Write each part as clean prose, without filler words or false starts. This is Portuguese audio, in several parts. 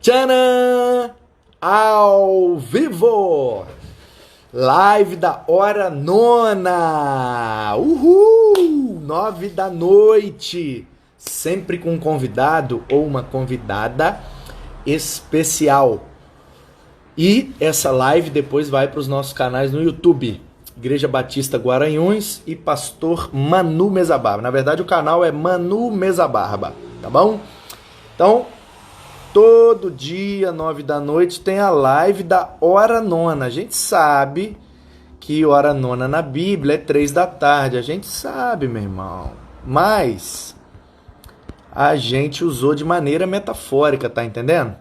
Tcharam! Ao vivo! Live da hora nona! Uhul! 9 da noite! Sempre com um convidado ou uma convidada especial. E essa live depois vai para os nossos canais no YouTube. Igreja Batista Guaranhuns e Pastor Manu Mesa Barba. Na verdade o canal é Manu Mesa Barba, tá bom? Então, todo dia, 9 da noite, tem a live da hora nona. A gente sabe que hora nona na Bíblia é 3 da tarde. A gente sabe, meu irmão. Mas a gente usou de maneira metafórica, tá entendendo?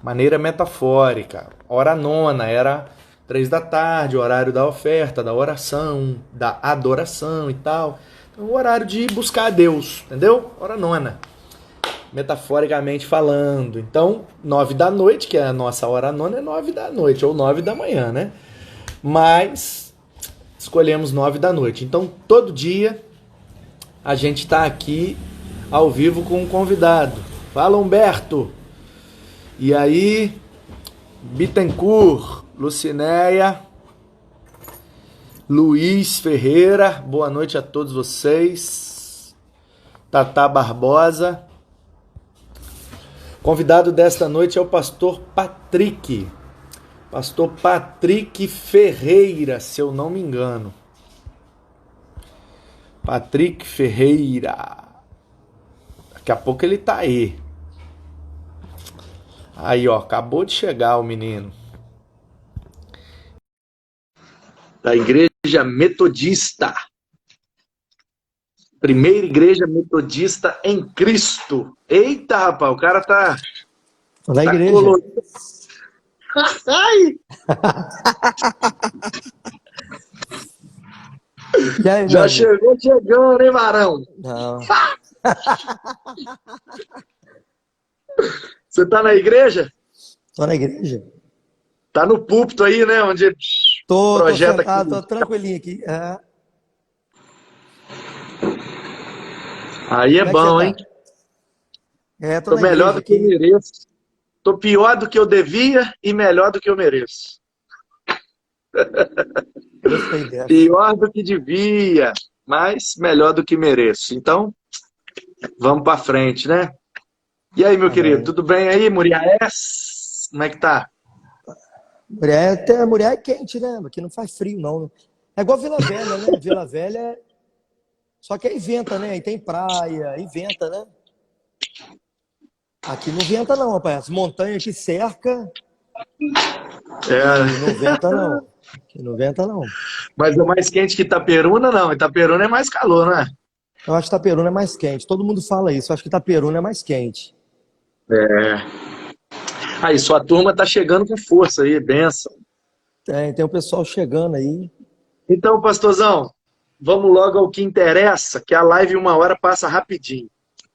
Maneira metafórica. Hora nona era 3 da tarde, o horário da oferta, da oração, da adoração e tal. Então, o horário de buscar a Deus, entendeu? Hora nona. Metaforicamente falando. Então, 9 da noite, que é a nossa hora nona, é 9 da noite, ou 9 da manhã, né? Mas escolhemos 9 da noite. Então, todo dia a gente está aqui ao vivo com um convidado. Fala, Humberto! E aí, Bittencourt, Lucinéia, Luiz Ferreira, boa noite a todos vocês. Tatá Barbosa. Convidado desta noite é o pastor Patrick. Pastor Patrick Ferreira, se eu não me engano. Patrick Ferreira. Daqui a pouco ele tá aí. Aí, ó, acabou de chegar o menino. Da Igreja Metodista. Primeira Igreja Metodista em Cristo. Eita, rapaz, o cara tá... Da igreja. Colorido. Ai! E aí, Já meu chegou chegando, hein, Marão? Não. Você tá na igreja? Tô na igreja? Tá no púlpito aí, né? Onde Tô projeta sentado, aqui. tô tranquilinho aqui. É. Aí é Como é que bom, você hein? tá? É, tô Tô na melhor igreja do que eu aqui. mereço. Tô pior do que eu devia e melhor do que eu mereço. Gostei dessa. Pior do que devia, mas melhor do que mereço. Então, vamos pra frente, né? E aí, meu querido, Amém. tudo bem aí, Muriaés? Como é que tá? Mulher é quente, né? Aqui não faz frio, não. É igual Vila Velha, né? Vila Velha é... Só que aí venta, né? Aí tem praia, aí venta, né? Aqui não venta, não, rapaz. As montanhas aqui cerca e não É, venta, não. Aqui não venta, não. mas é mais quente que Itaperuna, não. Itaperuna é mais calor, não é? Eu acho que Itaperuna é mais quente. Todo mundo fala isso. Eu acho que Itaperuna é mais quente. Aí, sua turma tá chegando com força aí, benção. Tem o pessoal chegando aí. Então, pastorzão, vamos logo ao que interessa, que a live em 1 hora passa rapidinho.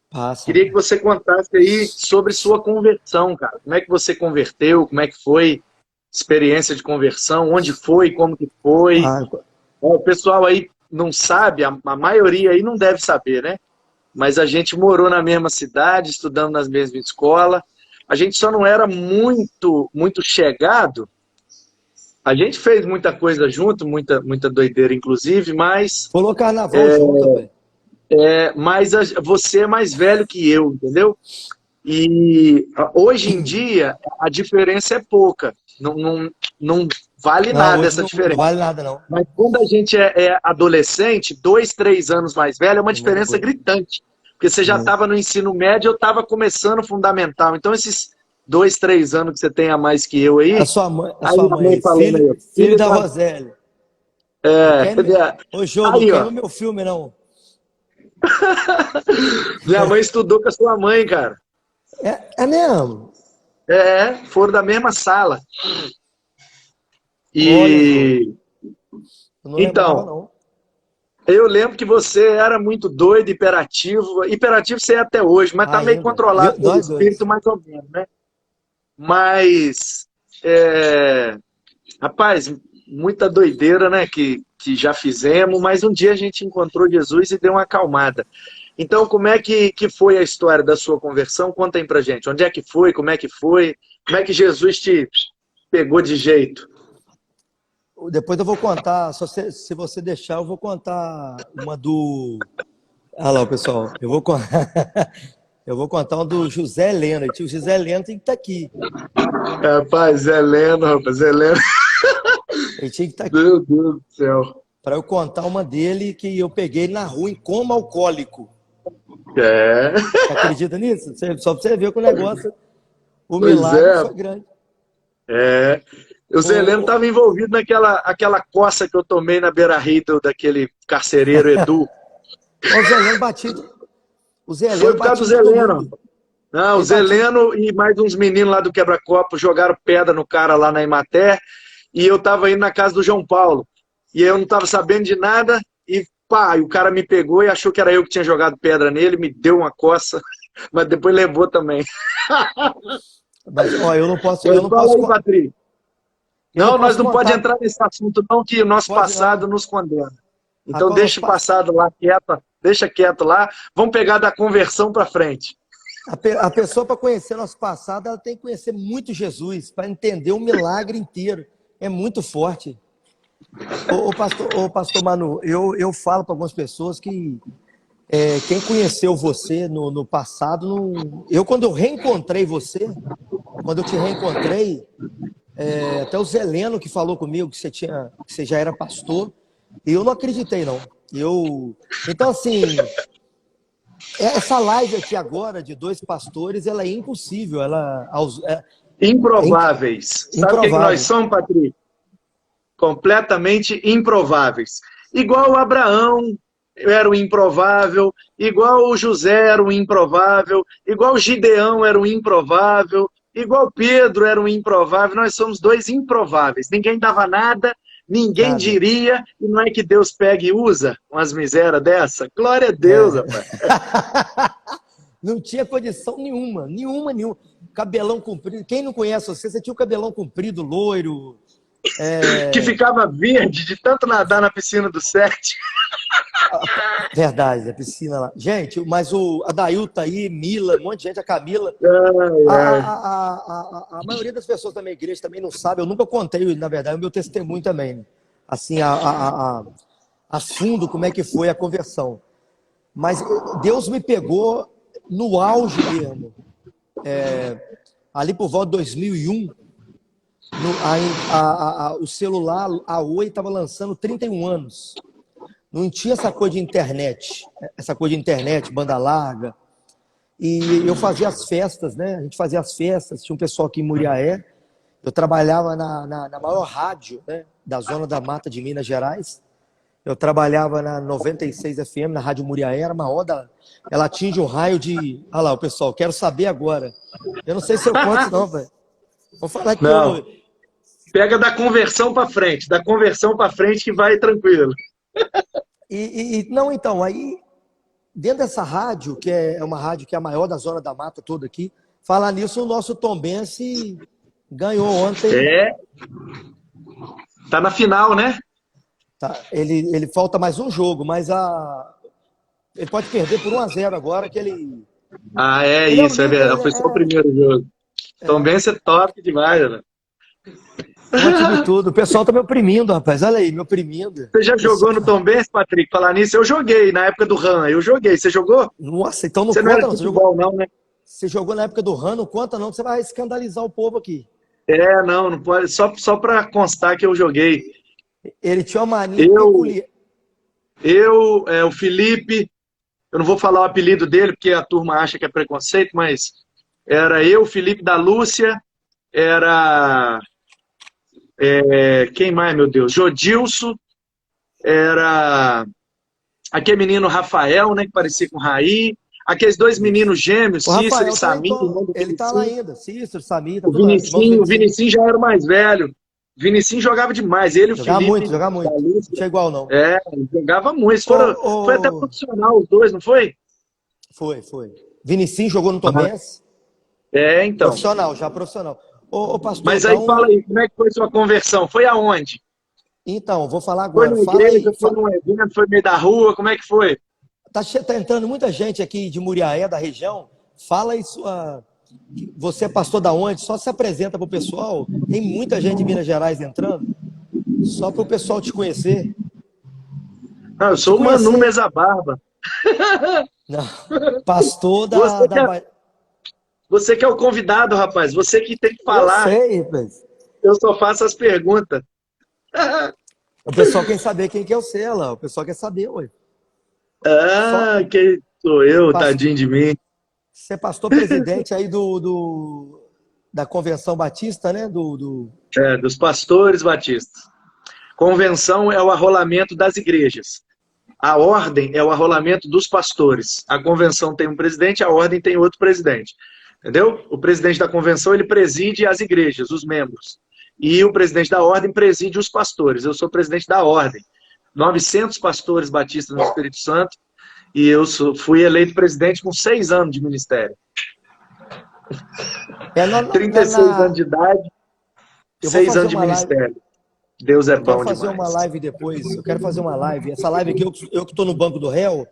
Passa. Queria que você contasse aí sobre sua conversão, cara. Como é que você converteu? Como é que foi a experiência de conversão? Onde foi? Como que foi? Ah, O pessoal aí não sabe, a maioria aí não deve saber, né? Mas a gente morou na mesma cidade, estudando nas mesmas escolas. A gente só não era muito chegado. A gente fez muita coisa junto, muita doideira, inclusive, mas rolou carnaval junto, velho. você é mais velho que eu, entendeu? E hoje em dia a diferença é pouca. Não vale Não, nada hoje essa não diferença. vale nada, não. Mas quando a gente é adolescente, 2, 3 anos mais velho, é uma diferença gritante. Porque você já estava no ensino médio, eu estava começando o fundamental. Então, esses 2, 3 anos que você tem a mais que eu A aí, sua mãe, a aí sua a mãe mãe, falando aí, filho filho da da... Rosélia. Não queima, ô, Jô, não Aí, ó, queima meu filme, não. minha mãe estudou com a sua mãe, cara. É mesmo? Foram da mesma sala. Olha, Jô, E eu não lembrava, então, não. eu lembro que você era muito doido, hiperativo. Hiperativo você é até hoje, mas tá meio Ainda. controlado pelo Nós dois. espírito, mais ou menos, né? Mas, rapaz, muita doideira, né, que já fizemos, mas um dia a gente encontrou Jesus e deu uma acalmada. Então, como é que foi a história da sua conversão? Conta aí pra gente. Onde é que foi? Como é que foi? Como é que Jesus te pegou de jeito? Depois eu vou contar, se você deixar, eu vou contar uma do. Ah lá, pessoal, eu vou contar uma do José Heleno. O José Heleno tem que estar aqui. Rapaz, Heleno. Ele tinha que estar aqui. Meu Deus do céu. Para eu contar uma dele que eu peguei na rua em coma alcoólico. É. Você acredita nisso? Só para você ver que o negócio, o Pois milagre é. foi grande. É. O Zé Heleno estava envolvido naquela coça que eu tomei na beira-rio daquele carcereiro Edu. O Zé Heleno batido. O Zé Foi Heleno por causa do batido Zé todo Heleno. mundo. Não, o Ele Zé batia. Heleno e mais uns meninos lá do Quebra-Copo jogaram pedra no cara lá na Imater e eu tava indo na casa do João Paulo. E aí eu não tava sabendo de nada e pá, e o cara me pegou e achou que era eu que tinha jogado pedra nele, me deu uma coça, mas depois levou também. Mas, ó, eu não posso, Mas fala aí, Patrick. eu não Não, nós posso não pode contar. entrar nesse assunto não, que o nosso Pode passado não. nos condena. Então Rapaz, deixa o passado lá quieto, deixa quieto lá, vamos pegar da conversão para frente. a pessoa, para conhecer nosso passado, ela tem que conhecer muito Jesus, para entender o milagre inteiro. É muito forte. Ô, pastor Manu, eu falo para algumas pessoas que quem conheceu você no passado, quando eu reencontrei você, quando eu te reencontrei, até o Zeleno que falou comigo que você já era pastor, e eu não acreditei, não. Então, assim, essa live aqui agora de dois pastores, ela é impossível, Improváveis. Sabe o que nós improvável. somos, Patrick? Completamente improváveis. Igual o Abraão era o improvável, igual o José era o improvável, igual o Gideão era o improvável, igual Pedro era um improvável. Nós somos dois improváveis. Ninguém dava nada, ninguém Nada. diria, e não é que Deus pega e usa umas misérias dessa? Glória a Deus, É. rapaz. Não tinha condição nenhuma. Cabelão comprido. Quem não conhece você tinha o cabelão comprido, loiro. Que ficava verde de tanto nadar na piscina do Sete. Verdade, a piscina lá. Gente, mas o Adail tá aí, Mila, um monte de gente, a Camila. A maioria das pessoas da minha igreja também não sabe. Eu nunca contei, na verdade, o meu testemunho também, né? Assim, a fundo como é que foi a conversão. Mas Deus me pegou no auge mesmo. Ali por volta de 2001, o celular, a Oi estava lançando 31 anos. Não tinha essa coisa de internet, banda larga. E eu fazia as festas, né? A gente fazia as festas, tinha um pessoal aqui em Muriaé. Eu trabalhava na maior rádio, né, da Zona da Mata de Minas Gerais. Eu trabalhava na 96 FM, na Rádio Muriaé, era uma onda. Ela atinge um raio de. Olha lá, o pessoal, quero saber agora. Eu não sei se eu conto, não, velho. Vou falar que Não. Pega da conversão para frente, que vai tranquilo. Não, então, aí, dentro dessa rádio, que é uma rádio que é a maior da Zona da Mata toda aqui, falar nisso, o nosso Tombense ganhou ontem. Tá na final, né? Tá, ele falta mais um jogo, mas ele pode perder por 1-0 agora, que ele... Isso, é verdade. Foi só o primeiro jogo. Tombense é top demais, né? Antes de tudo, o pessoal tá me oprimindo, rapaz. Olha aí, me oprimindo. Você já jogou no Tombense, Patrick? Falar nisso, eu joguei na época do RAM. Eu joguei. Você jogou? Nossa, então não você conta, não. Era futebol, não, né? Você jogou na época do RAM, não conta, não, que você vai escandalizar o povo aqui. Não pode. Só para constar que eu joguei. Ele tinha uma mania peculiar. O Felipe, eu não vou falar o apelido dele, porque a turma acha que é preconceito, mas era eu, Felipe da Lúcia, era... quem mais, meu Deus? Jodilson, era aquele menino Rafael, né, que parecia com Raí, aqueles dois meninos gêmeos, Cícero e Samir. Ele tá lá ainda, Cícero, Samir, tá o Vinicinho já era o mais velho. O Vinicinho jogava demais, ele e o Felipe. Jogava muito, não tinha igual não. Jogava muito, foi até profissional os dois, não foi? Foi. Vinicinho jogou no Tombense? Então. Profissional. Ô, pastor, mas aí fala aí, como é que foi sua conversão? Foi aonde? Então, vou falar agora. Foi na igreja, foi num evento, foi no meio da rua, como é que foi? tá entrando muita gente aqui de Muriaé, da região. Fala aí você é pastor da onde? Só se apresenta para o pessoal. Tem muita gente de Minas Gerais entrando. Só para o pessoal te conhecer. Ah, eu Te sou o Manu conhecer. Mesa Barba. Não, pastor Você que, da é, você que é o convidado, rapaz. Você que tem que Eu falar. sei, rapaz. Eu só faço as perguntas. O pessoal quer saber quem que é o Cela. O pessoal quer saber, ué. Só Ah, quem sou eu, pas- tadinho de mim. Você é pastor presidente aí da Convenção Batista, né? É, dos pastores batistas. Convenção é o arrolamento das igrejas. A ordem é o arrolamento dos pastores. A convenção tem um presidente, a ordem tem outro presidente. Entendeu? O presidente da convenção, ele preside as igrejas, os membros. E o presidente da ordem preside os pastores. Eu sou presidente da ordem. 900 pastores batistas no Espírito Santo. E fui eleito presidente com 6 anos de ministério. É 36 anos de idade, Eu vou 6 fazer anos de uma live. ministério. Deus é Eu quero bom fazer uma demais. live depois. Eu quero fazer uma live. Essa live aqui, eu que estou no banco do réu,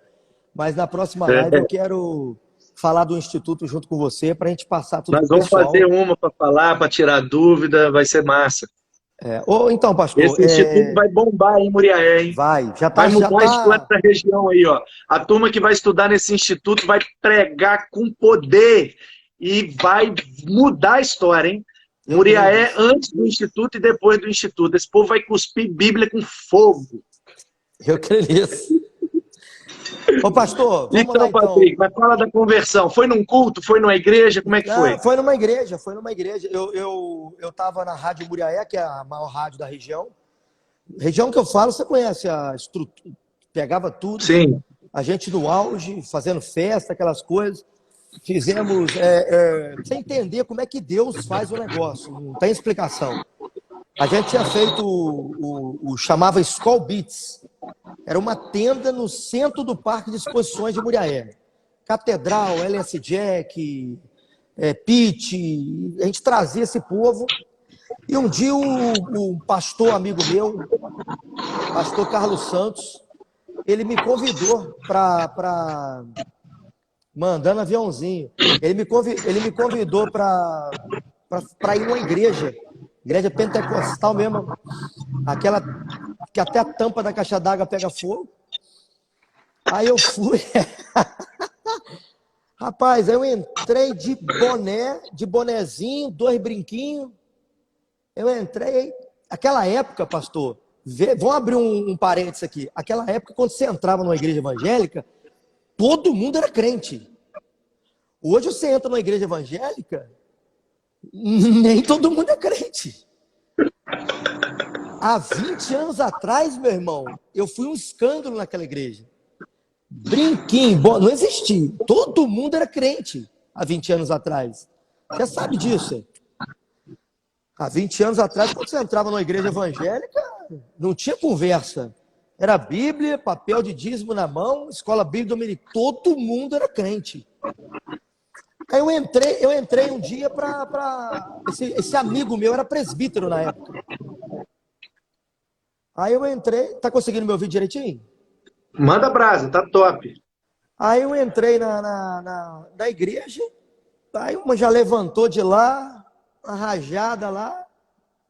mas na próxima live eu É. quero falar do Instituto junto com você para a gente passar tudo Nós pro vamos fazer pessoal. uma para falar, para tirar dúvida, vai ser massa. Ou então, pastor, Esse instituto vai bombar em Muriaé, hein? vai, Vai já mudar a história tá. da região aí, ó. A turma que vai estudar nesse instituto vai pregar com poder e vai mudar a história, hein? Eu creio Muriaé nisso. antes do instituto e depois do instituto. Esse povo vai cuspir Bíblia com fogo. Eu creio nisso. Ô, pastor, vamos lá Então, então. Patrick, mas fala da conversão. Foi num culto? Foi numa igreja? Como é que Ah, foi? foi numa igreja, foi numa igreja. Eu estava na Rádio Muriaé, que é a maior rádio da região. Região que eu falo, você conhece a estrutura, pegava tudo. Sim. A gente no auge, fazendo festa, aquelas coisas. Fizemos, sem entender como é que Deus faz o negócio, não tem explicação. A gente tinha feito chamava Skull Beats. Era uma tenda no centro do Parque de Exposições de Muriaé. Catedral, LS Jack, Pit, a gente trazia esse povo. E um dia o pastor amigo meu, pastor Carlos Santos, ele me convidou para mandando aviãozinho. Ele me convidou para ir numa igreja pentecostal mesmo, aquela que até a tampa da caixa d'água pega fogo. Aí eu fui. Rapaz, aí eu entrei de bonezinho, 2 brinquinhos. Eu entrei. Aquela época, pastor, vamos abrir um parênteses aqui. Aquela época, quando você entrava numa igreja evangélica, todo mundo era crente. Hoje você entra numa igreja evangélica, nem todo mundo é crente. Há 20 anos atrás, meu irmão, eu fui um escândalo naquela igreja. Brinquinho, não existia. Todo mundo era crente há 20 anos atrás. Você sabe disso? Há 20 anos atrás, quando você entrava numa igreja evangélica, não tinha conversa. Era Bíblia, papel de dízimo na mão, escola bíblica dominical. Todo mundo era crente. Aí eu entrei um dia para esse amigo meu era presbítero na época. Aí eu entrei, tá conseguindo me ouvir direitinho? Manda brasa, tá top. Aí eu entrei na igreja, aí uma já levantou de lá, uma rajada lá,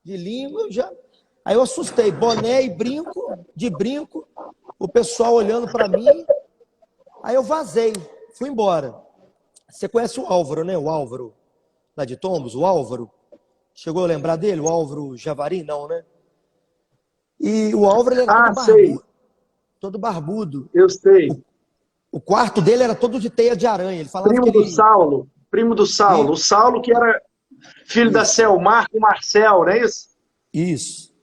de língua, aí eu assustei, boné e brinco, o pessoal olhando para mim, aí eu vazei, fui embora. Você conhece o Álvaro, né? O Álvaro, lá de Tombos, o Álvaro. Chegou a lembrar dele? O Álvaro Javari? Não, né? E o Álvaro ele era todo sei. barbudo. Todo barbudo. Eu sei. O quarto dele era todo de teia de aranha. Ele falava Primo que do ele... Saulo. Primo do Saulo. O Saulo que era filho da Selmar com Marcel, não é isso? Isso.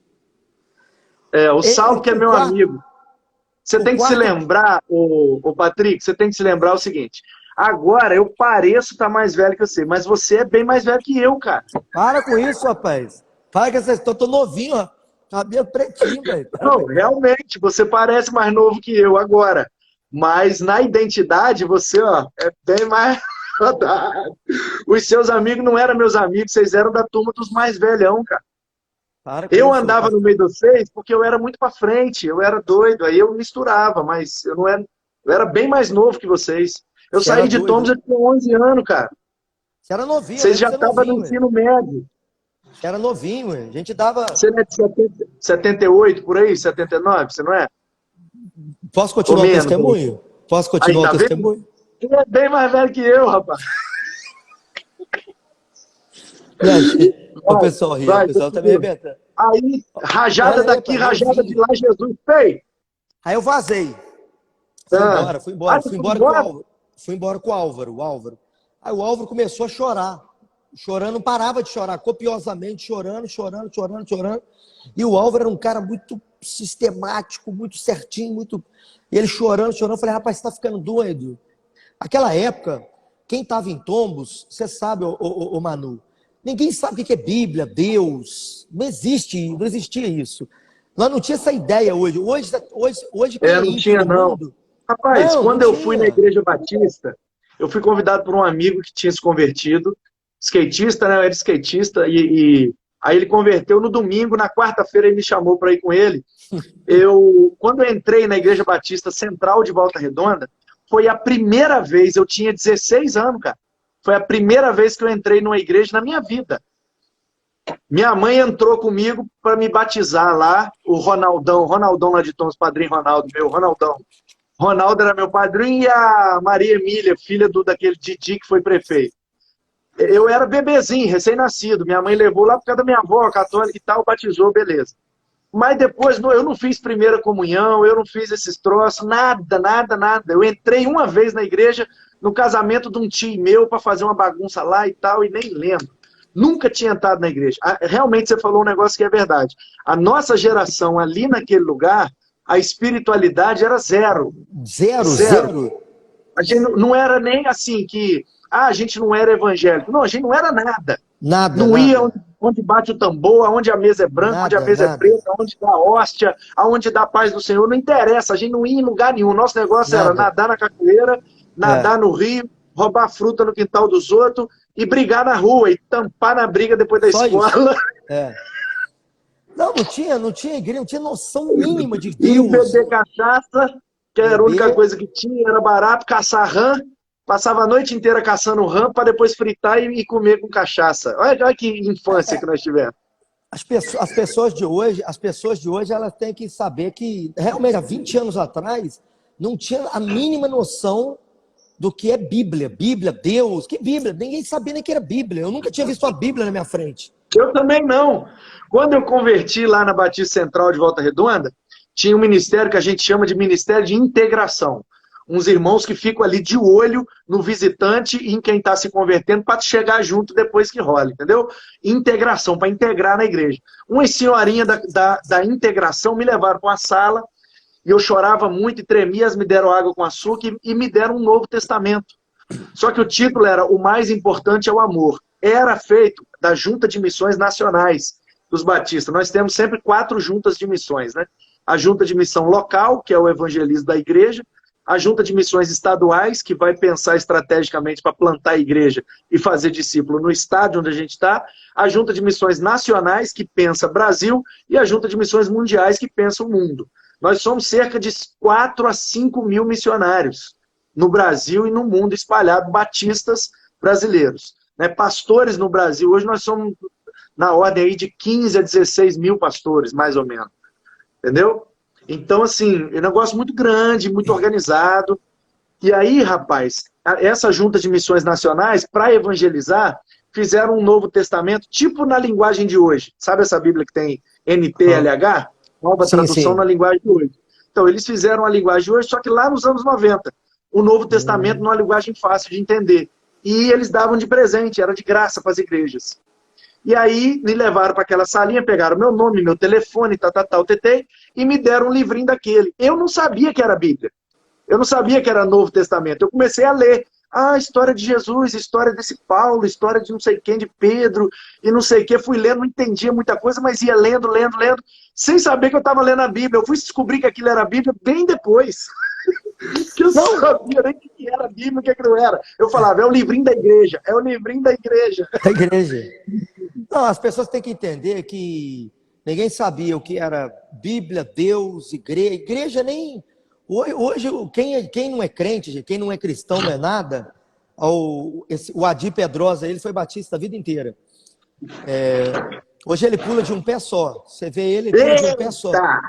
O Saulo que é meu amigo. Você tem que se lembrar, o Patrick, você tem que se lembrar o seguinte. Agora, eu pareço estar mais velho que você, mas você é bem mais velho que eu, cara. Para com isso, rapaz. Para com essa história. Tô novinho, ó. Cabelo pretinho, velho. Não, realmente, você parece mais novo que eu agora. Mas na identidade, você, ó, é bem mais rodado. Os seus amigos não eram meus amigos, vocês eram da turma dos mais velhão, cara. Eu andava no meio de vocês porque eu era muito pra frente, eu era doido, aí eu misturava, mas eu Eu era bem mais novo que vocês. Eu Você era saí de Tombos, doido. eu tinha 11 anos, cara. Você era novinho, eu Vocês lembro já de você estavam no novinho, ué. ensino médio. Você era novinho, ué. A gente dava. Você não é de 78, por aí? 79, você não é? Posso Ou continuar o menos? testemunho? Posso Aí, continuar o tá vendo? testemunho? Ele é bem mais velho que eu, rapaz. Não, o Vai, pessoal ri, o vai, pessoal tá me continua. arrebentando. Aí, rajada Olha aí, daqui, pai, rajada de novinho. lá, Jesus. Ei! Aí eu vazei. Fui Ah, embora, fui ah, embora, você fui foi embora com o embora? Álvaro. Fui embora com o Álvaro. Aí o Álvaro começou a chorar. Chorando, não parava de chorar, copiosamente, chorando. E o Álvaro era um cara muito sistemático, muito certinho, muito. E ele chorando. Eu falei, rapaz, você tá ficando doido? Aquela época, quem estava em Tombos, você sabe, ô Manu, ninguém sabe o que é Bíblia, Deus. Não existia isso. Nós não tinha essa ideia hoje. Hoje quem É, é não ímpio tinha, no não. mundo. Rapaz, Não quando eu fui na tinha. Igreja Batista, eu fui convidado por um amigo que tinha se convertido, skatista, né? Eu era skatista, aí ele converteu no domingo, na quarta-feira ele me chamou para ir com ele. Quando eu entrei na Igreja Batista Central de Volta Redonda, foi a primeira vez, eu tinha 16 anos, cara. Foi a primeira vez que eu entrei numa igreja na minha vida. Minha mãe entrou comigo para me batizar lá, o Ronaldão lá de Tons, padrinho Ronaldo, meu Ronaldão. Ronaldo era meu padrinho e a Maria Emília, filha daquele Didi que foi prefeito. Eu era bebezinho, recém-nascido. Minha mãe levou lá por causa da minha avó, católica e tal, batizou, beleza. Mas depois eu não fiz primeira comunhão, eu não fiz esses troços, nada. Eu entrei uma vez na igreja, no casamento de um tio meu, para fazer uma bagunça lá e tal, e nem lembro. Nunca tinha entrado na igreja. Realmente você falou um negócio que é verdade. A nossa geração ali naquele lugar, a espiritualidade era zero. Zero. Zero. A gente não era nem assim que a gente não era evangélico. Não, a gente não era nada. Não ia Nada. onde bate o tambor, onde a mesa é branca, onde a mesa é Nada. preta, onde dá hóstia, aonde dá a paz do Senhor. Não interessa, a gente não ia em lugar nenhum. Nosso negócio era Nada. nadar na cachoeira, É. nadar no rio, roubar fruta no quintal dos outros e brigar na rua e tampar na briga depois da Só isso. escola. É. Não tinha igreja, não tinha noção mínima de E Deus. beber cachaça, que era a única Beber. coisa que tinha, era barato, caçar rã. Passava a noite inteira caçando rã para depois fritar e comer com cachaça. Olha que infância que nós tivemos. As pessoas de hoje, elas têm que saber que realmente há 20 anos atrás não tinha a mínima noção do que é Bíblia. Bíblia, Deus, que Bíblia? Ninguém sabia nem que era Bíblia. Eu nunca tinha visto uma Bíblia na minha frente. Eu também não. Quando eu converti lá na Batista Central de Volta Redonda, tinha um ministério que a gente chama de Ministério de Integração. Uns irmãos que ficam ali de olho no visitante e em quem está se convertendo para chegar junto depois que rola, entendeu? Integração, para integrar na igreja. Umas senhorinhas da integração me levaram para uma sala e eu chorava muito e tremia, elas me deram água com açúcar e me deram um Novo Testamento. Só que o título era O Mais Importante é o Amor. Era feito da Junta de Missões Nacionais dos Batistas. Nós temos sempre 4 juntas de missões, né? A Junta de Missão Local, que é o evangelismo da igreja, a Junta de Missões Estaduais, que vai pensar estrategicamente para plantar a igreja e fazer discípulo no estado onde a gente está, a Junta de Missões Nacionais, que pensa Brasil, e a Junta de Missões Mundiais, que pensa o mundo. Nós somos cerca de 4 a 5 mil missionários no Brasil e no mundo espalhado, batistas brasileiros. Né? Pastores no Brasil, hoje nós somos na ordem aí de 15 a 16 mil pastores, mais ou menos. Entendeu? Então, assim, é um negócio muito grande, muito organizado. E aí, rapaz, essa junta de missões nacionais, para evangelizar, fizeram um Novo Testamento, tipo na linguagem de hoje. Sabe essa Bíblia que tem NTLH? Nova Sim, tradução sim. na linguagem de hoje. Então, eles fizeram a linguagem de hoje, só que lá nos anos 90. O Novo Testamento numa linguagem fácil de entender. E eles davam de presente, era de graça para as igrejas. E aí me levaram para aquela salinha, pegaram meu nome, meu telefone, TT, e me deram um livrinho daquele. Eu não sabia que era Bíblia. Eu não sabia que era Novo Testamento. Eu comecei a ler. História de Jesus, história desse Paulo, história de não sei quem, de Pedro, e não sei o que. Fui lendo, não entendia muita coisa, mas ia lendo, sem saber que eu estava lendo a Bíblia. Eu fui descobrir que aquilo era a Bíblia bem depois. Que eu não sabia nem o que era a Bíblia, o que não era. Eu falava, é o livrinho da igreja, é o livrinho da igreja. Da igreja. Não, as pessoas têm que entender que ninguém sabia o que era Bíblia, Deus, igreja. Igreja nem... Hoje, quem não é crente, gente, quem não é cristão, não é nada, o Adi Pedrosa, ele foi batista a vida inteira. Hoje ele pula de um pé só. Você vê ele pula de um pé só. Eita!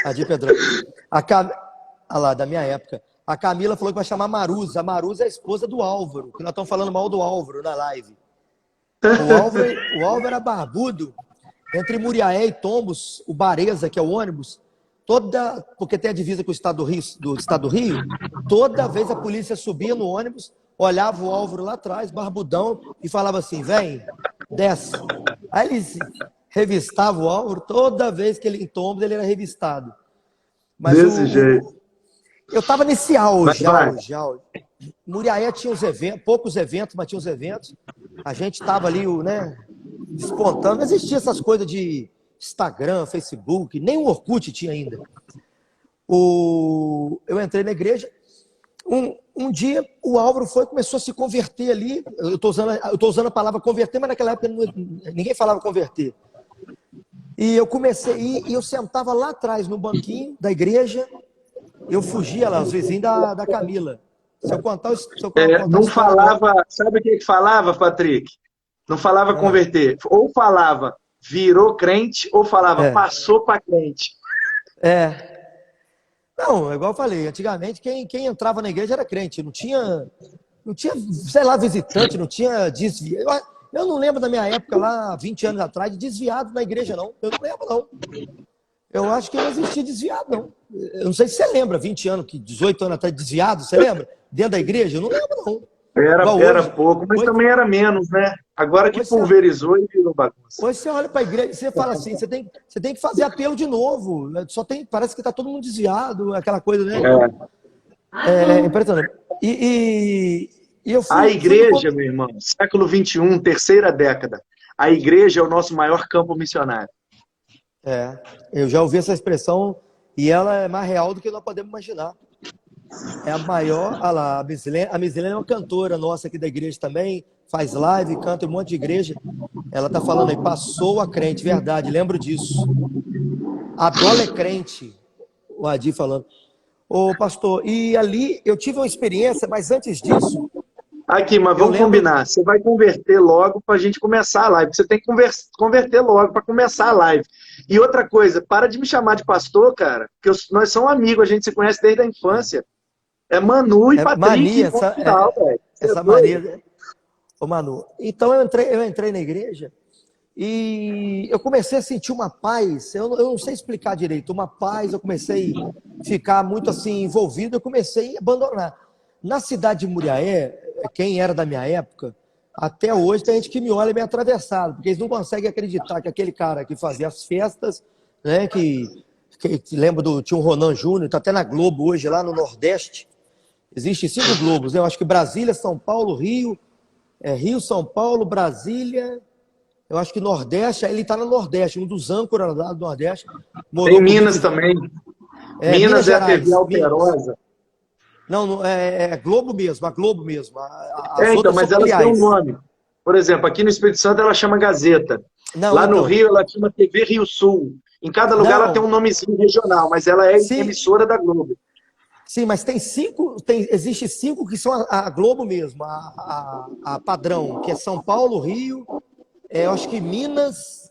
Adi Pedrosa. Ah lá, da minha época. A Camila falou que vai chamar Maruza. A Maruza é a esposa do Álvaro, que nós estamos falando mal do Álvaro na live. O Álvaro era barbudo. Entre Muriaé e Tombos, o Bareza, que é o ônibus, porque tem a divisa com o estado do Rio, toda vez a polícia subia no ônibus, olhava o Álvaro lá atrás, barbudão, e falava assim, vem, desce. Aí eles revistavam o Álvaro, toda vez que ele em Tombos, ele era revistado. Mas desse jeito. eu estava nesse auge. Muriaé tinha os eventos, poucos eventos, mas tinha os eventos. A gente estava ali, né, despontando. Não existia essas coisas de Instagram, Facebook, nem o Orkut tinha ainda. Eu entrei na igreja. Um dia o Álvaro começou a se converter ali. Eu tô usando a palavra converter, mas naquela época ninguém falava converter. E eu comecei, e eu sentava lá atrás no banquinho da igreja. Eu fugia lá, os vizinhos da Camila. Se eu contar não falava, sabe o que falava, Patrick? Não falava converter. Ou falava virou crente, ou falava passou para crente. Não, igual eu falei, antigamente quem entrava na igreja era crente, não tinha, sei lá, visitante, não tinha desvio. Eu não lembro da minha época lá, 20 anos atrás, de desviado na igreja, não. Eu não lembro, não. Eu acho que não existia desviado, não. Eu não sei se você lembra, 20 anos, 18 anos atrás, desviado, você lembra? Dentro da igreja? Eu não lembro, não. Era pouco, mas também era menos, né? Agora que pulverizou e virou bagunça. Hoje você olha para a igreja e você fala assim, você tem que fazer apelo de novo. Parece que está todo mundo desviado, aquela coisa, né? É impressionante. Eu fui, a igreja, meu irmão, século XXI, terceira década, a igreja é o nosso maior campo missionário. Eu já ouvi essa expressão e ela é mais real do que nós podemos imaginar. É a maior, olha lá, a Misilene é uma cantora nossa aqui da igreja também, faz live, canta em um monte de igreja. Ela tá falando aí, passou a crente, verdade, lembro disso. A Dola é crente, o Adi falando. Ô pastor, e ali eu tive uma experiência, mas antes disso... Aqui, mas vamos combinar, você vai converter logo para a gente começar a live, você tem que converter logo para começar a live. E outra coisa, para de me chamar de pastor, cara, porque nós somos amigos, a gente se conhece desde a infância. É Manu e Patrick. Mania, essa mania. Ô Manu, então eu entrei na igreja e eu comecei a sentir uma paz, eu não sei explicar direito, uma paz, eu comecei a ficar muito assim envolvido, eu comecei a abandonar. Na cidade de Muriaé, quem era da minha época, até hoje tem gente que me olha meio atravessado, porque eles não conseguem acreditar que aquele cara que fazia as festas, né, que lembra tinha um Ronan Júnior, tá até na Globo hoje, lá no Nordeste. Existem 5 Globos, né? Eu acho que Brasília, São Paulo, Rio, Rio, São Paulo, Brasília, eu acho que Nordeste, ele tá no Nordeste, um dos âncoras lá do Nordeste. Tem Minas também. Minas é a TV Alterosa. Não, é Globo mesmo, a Globo mesmo. Então, mas ela tem um nome. Por exemplo, aqui no Espírito Santo ela chama Gazeta. Lá no Rio ela chama TV Rio Sul. Em cada lugar ela tem um nomezinho regional, mas ela é emissora da Globo. Sim, mas existe 5 que são a Globo mesmo, a padrão, que é São Paulo, Rio, eu acho que Minas,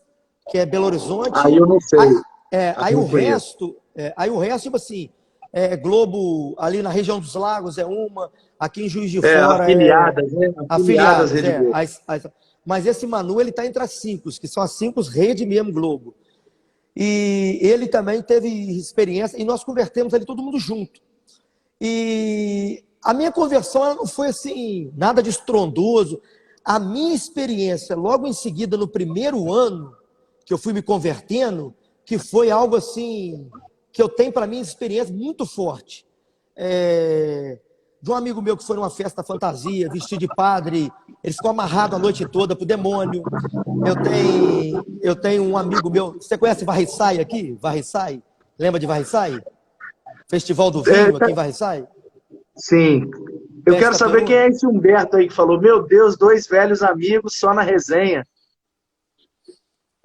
que é Belo Horizonte. Aí eu não sei. Aí o resto, tipo assim, Globo ali na região dos Lagos é uma, aqui em Juiz de Fora afiliadas, né? Afiliadas, mas esse Manu, ele tá entre as 5, que são as 5 rede mesmo Globo. E ele também teve experiência, e nós convertemos ali todo mundo junto. E a minha conversão ela não foi assim, nada de estrondoso. A minha experiência, logo em seguida, no primeiro ano que eu fui me convertendo, que foi algo assim, que eu tenho para mim experiência muito forte. De um amigo meu que foi numa festa fantasia, vestido de padre, ele ficou amarrado a noite toda pro demônio. Eu tenho um amigo meu, você conhece Varriçai aqui? Varriçai? Lembra de Varriçai? Festival do Vinho aqui em Varriçai? Sim. Eu quero saber quem é esse Humberto aí que falou, meu Deus, 2 velhos amigos só na resenha.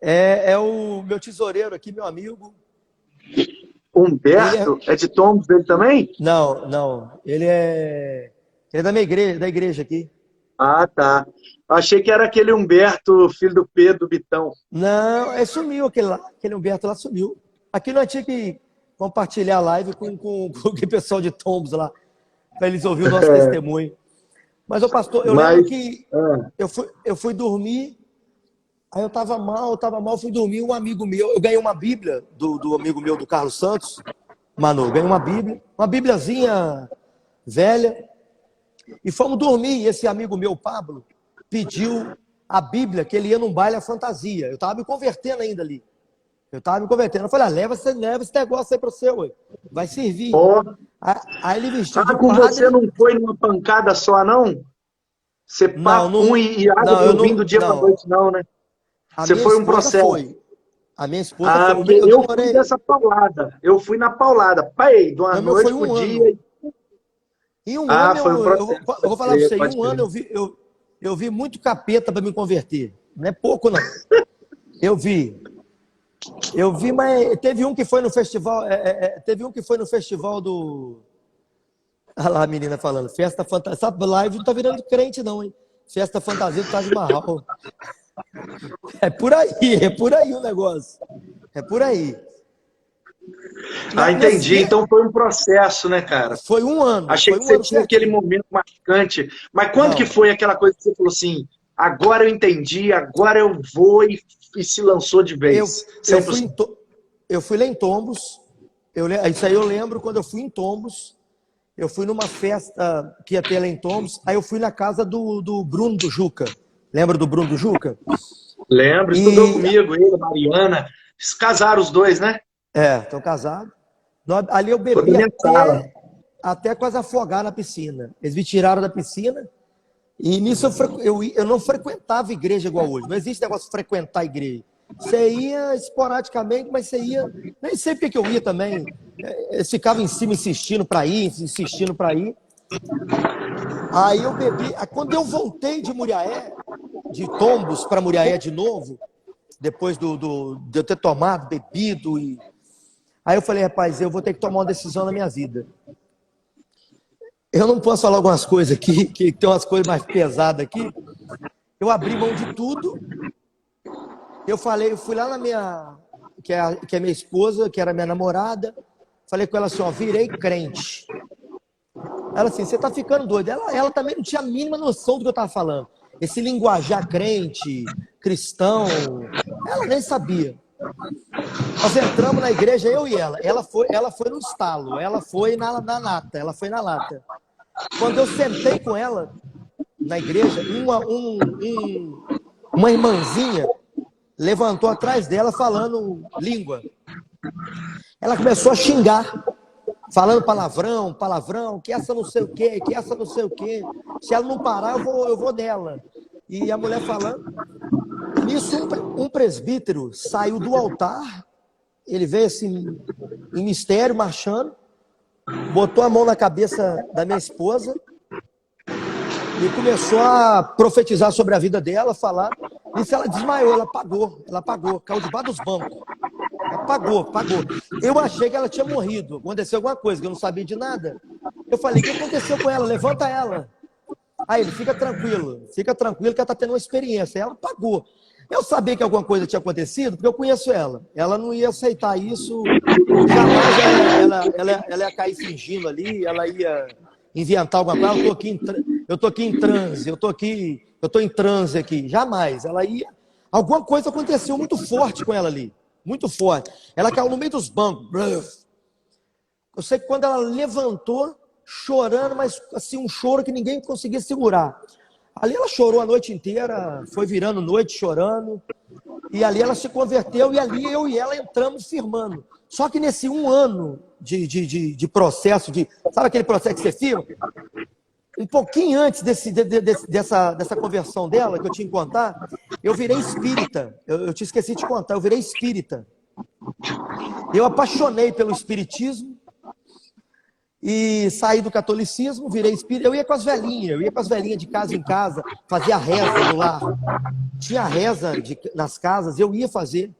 É o meu tesoureiro aqui, meu amigo. Humberto? É de Tombos dele também? Não. Ele é da igreja aqui. Ah, tá. Achei que era aquele Humberto, filho do Pedro, do Bitão. Não, sumiu aquele lá. Aquele Humberto lá sumiu. Aqui nós tinha que compartilhar a live com o pessoal de Tombos lá, para eles ouvirem o nosso testemunho. Mas, ô pastor, eu lembro que eu fui dormir, aí eu tava mal, fui dormir, um amigo meu, eu ganhei uma Bíblia do amigo meu, do Carlos Santos, Manu, ganhei uma Bíblia, uma Bíbliazinha velha, e fomos dormir, e esse amigo meu, Pablo, pediu a Bíblia, que ele ia num baile à fantasia. Eu tava me convertendo ainda ali. Eu falei, leva esse negócio aí pro seu, ué. Vai servir. Oh. Aí ele vestiu de com padre. você não foi numa pancada só, não? Você papum e água do vinho do dia pra noite, não, né? Você foi um processo. A minha esposa foi. Eu fui dessa paulada. Eu fui na paulada. Pai, de uma noite pro dia. Em um ano, foi um processo. eu vou falar pra você, em um ano eu vi muito capeta para me converter. Não é pouco, não. Eu vi, mas teve um que foi no festival, do... Olha lá a menina falando, festa fantasia. Essa live não tá virando crente não, hein? Festa fantasia do Taj Mahal. É por aí o negócio. É por aí. Entendi. Então foi um processo, né, cara? Foi um ano. Achei que você tinha aquele momento marcante. Mas quando que foi aquela coisa que você falou assim, agora eu entendi, agora eu vou e se lançou de vez? Eu fui lá em Tombos, isso aí eu lembro quando eu fui em Tombos, eu fui numa festa que ia ter lá em Tombos, aí eu fui na casa do Bruno do Juca. Lembra do Bruno do Juca? Lembro, estudou comigo, ele, a Mariana. Eles casaram os dois, né? Estão casados. Ali eu bebi até quase afogar na piscina. Eles me tiraram da piscina e nisso eu não frequentava igreja igual hoje. Não existe negócio de frequentar igreja. Você ia esporadicamente, mas você ia... Nem sei porque que eu ia também. Eles ficavam em cima insistindo para ir. Aí eu bebi. Quando eu voltei de Muriaé, de Tombos para Muriaé de novo, depois de eu ter tomado, bebido, aí eu falei, rapaz, eu vou ter que tomar uma decisão na minha vida. Eu não posso falar algumas coisas aqui, que tem umas coisas mais pesadas aqui. Eu abri mão de tudo. Eu fui lá na minha, que é minha esposa, que era minha namorada, falei com ela assim, virei crente. Ela assim, você tá ficando doida. Ela também não tinha a mínima noção do que eu tava falando. Esse linguajar crente, cristão, ela nem sabia. Nós entramos na igreja, eu e ela. Ela foi no estalo, ela foi na lata. Quando eu sentei com ela na igreja, uma irmãzinha levantou atrás dela falando língua. Ela começou a xingar, falando palavrão, que essa não sei o quê. Se ela não parar, eu vou nela. E a mulher falando. Nisso, um presbítero saiu do altar, ele veio assim, em mistério, marchando, botou a mão na cabeça da minha esposa e começou a profetizar sobre a vida dela, falar. Isso ela desmaiou, ela apagou, caiu debaixo dos bancos. Apagou. Eu achei que ela tinha morrido, aconteceu alguma coisa, que eu não sabia de nada. Eu falei, o que aconteceu com ela? Levanta ela. Aí ele, fica tranquilo que ela está tendo uma experiência. Ela apagou. Eu sabia que alguma coisa tinha acontecido, porque eu conheço ela. Ela não ia aceitar isso, jamais ela ia cair fingindo ali, ela ia inventar alguma coisa. Eu tô aqui em transe, eu tô em transe aqui. Jamais. Ela ia... Alguma coisa aconteceu muito forte com ela ali. Muito forte. Ela caiu no meio dos bancos. Eu sei que quando ela levantou, chorando, mas assim, um choro que ninguém conseguia segurar. Ali ela chorou a noite inteira, foi virando noite chorando, e ali ela se converteu, e ali eu e ela entramos firmando. Só que nesse um ano de processo, sabe aquele processo que você firma? Um pouquinho antes dessa conversão dela, que eu tinha que contar, eu virei espírita. Eu te esqueci de contar, eu virei espírita. Eu apaixonei pelo espiritismo, e saí do catolicismo, virei espírita. Eu ia com as velhinhas de casa em casa, fazia reza no lar. Tinha reza nas casas, eu ia fazer.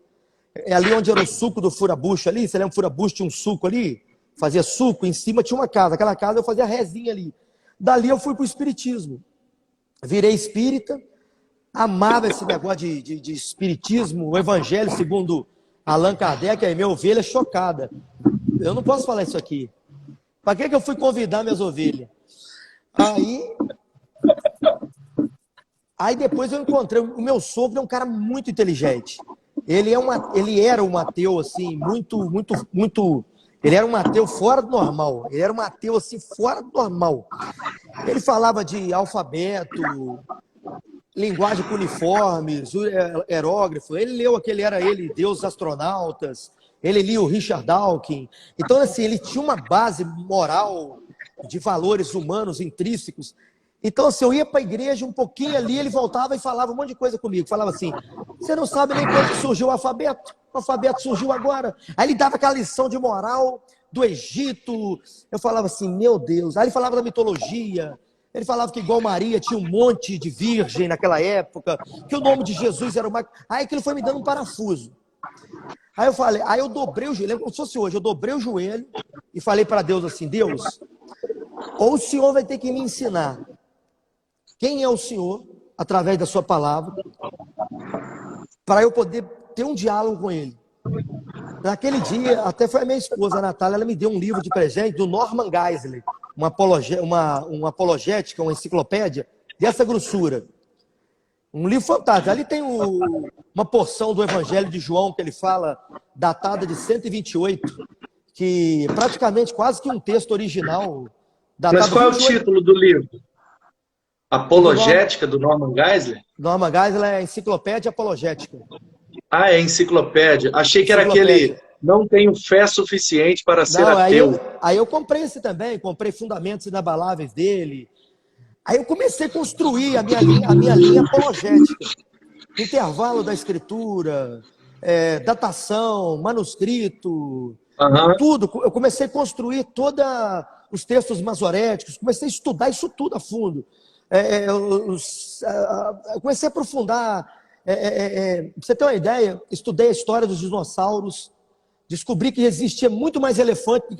É ali onde era o suco do furabucho ali. Você lembra o furabucho? Tinha um suco ali. Fazia suco. Em cima tinha uma casa. Aquela casa eu fazia rezinha ali. Dali eu fui para o espiritismo. Virei espírita. Amava esse negócio de espiritismo. O evangelho segundo Allan Kardec. Aí minha ovelha chocada. Eu não posso falar isso aqui. Para que eu fui convidar minhas ovelhas? Aí depois eu encontrei, o meu sogro é um cara muito inteligente. Ele era um ateu, assim, ele era um ateu fora do normal. Ele era um ateu, assim, fora do normal. Ele falava de alfabeto, linguagem cuneiforme, aerógrafo. Ele leu aquele, Deus Astronautas. Ele lia o Richard Dawkins. Então, assim, ele tinha uma base moral de valores humanos intrínsecos. Então, se eu ia para a igreja um pouquinho ali, ele voltava e falava um monte de coisa comigo. Falava assim, você não sabe nem quando surgiu o alfabeto surgiu agora. Aí ele dava aquela lição de moral do Egito. Eu falava assim, meu Deus. Aí ele falava da mitologia. Ele falava que igual Maria tinha um monte de virgem naquela época, que o nome de Jesus era uma... Aí aquilo foi me dando um parafuso. Aí eu falei, aí eu dobrei o joelho, lembra como se fosse hoje, eu dobrei o joelho e falei para Deus assim, Deus, ou o Senhor vai ter que me ensinar quem é o Senhor, através da sua palavra, para eu poder ter um diálogo com Ele. Naquele dia, até foi a minha esposa, a Natália, ela me deu um livro de presente do Norman Geisler, uma apologética, uma enciclopédia dessa grossura. Um livro fantástico. Ali tem uma porção do Evangelho de João que ele fala, datada de 128, que praticamente quase que um texto original. Mas qual é o título do livro? Apologética do Norman Geisler? Norman Geisler é Enciclopédia Apologética. Ah, é enciclopédia. Achei que era aquele não tenho fé suficiente para ser ateu. Aí eu comprei esse também, comprei Fundamentos Inabaláveis dele. Aí eu comecei a construir a minha linha apologética. Intervalo da escritura, datação, manuscrito, tudo. Eu comecei a construir todos os textos masoréticos, comecei a estudar isso tudo a fundo. Eu comecei a aprofundar. Pra você ter uma ideia, estudei a história dos dinossauros, descobri que existia muito mais elefante do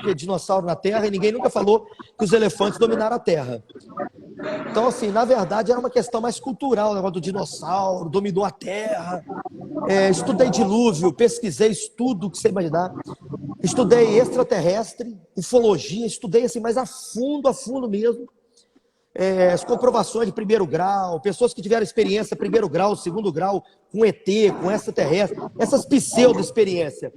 que dinossauro na Terra, e ninguém nunca falou que os elefantes dominaram a Terra. Então, assim, na verdade, era uma questão mais cultural, o negócio do dinossauro, dominou a Terra. Estudei dilúvio, pesquisei tudo que você imaginar. Estudei extraterrestre, ufologia, estudei assim, mais a fundo mesmo. As comprovações de primeiro grau, pessoas que tiveram experiência primeiro grau, segundo grau, com ET, com extraterrestre, essas pseudo-experiências.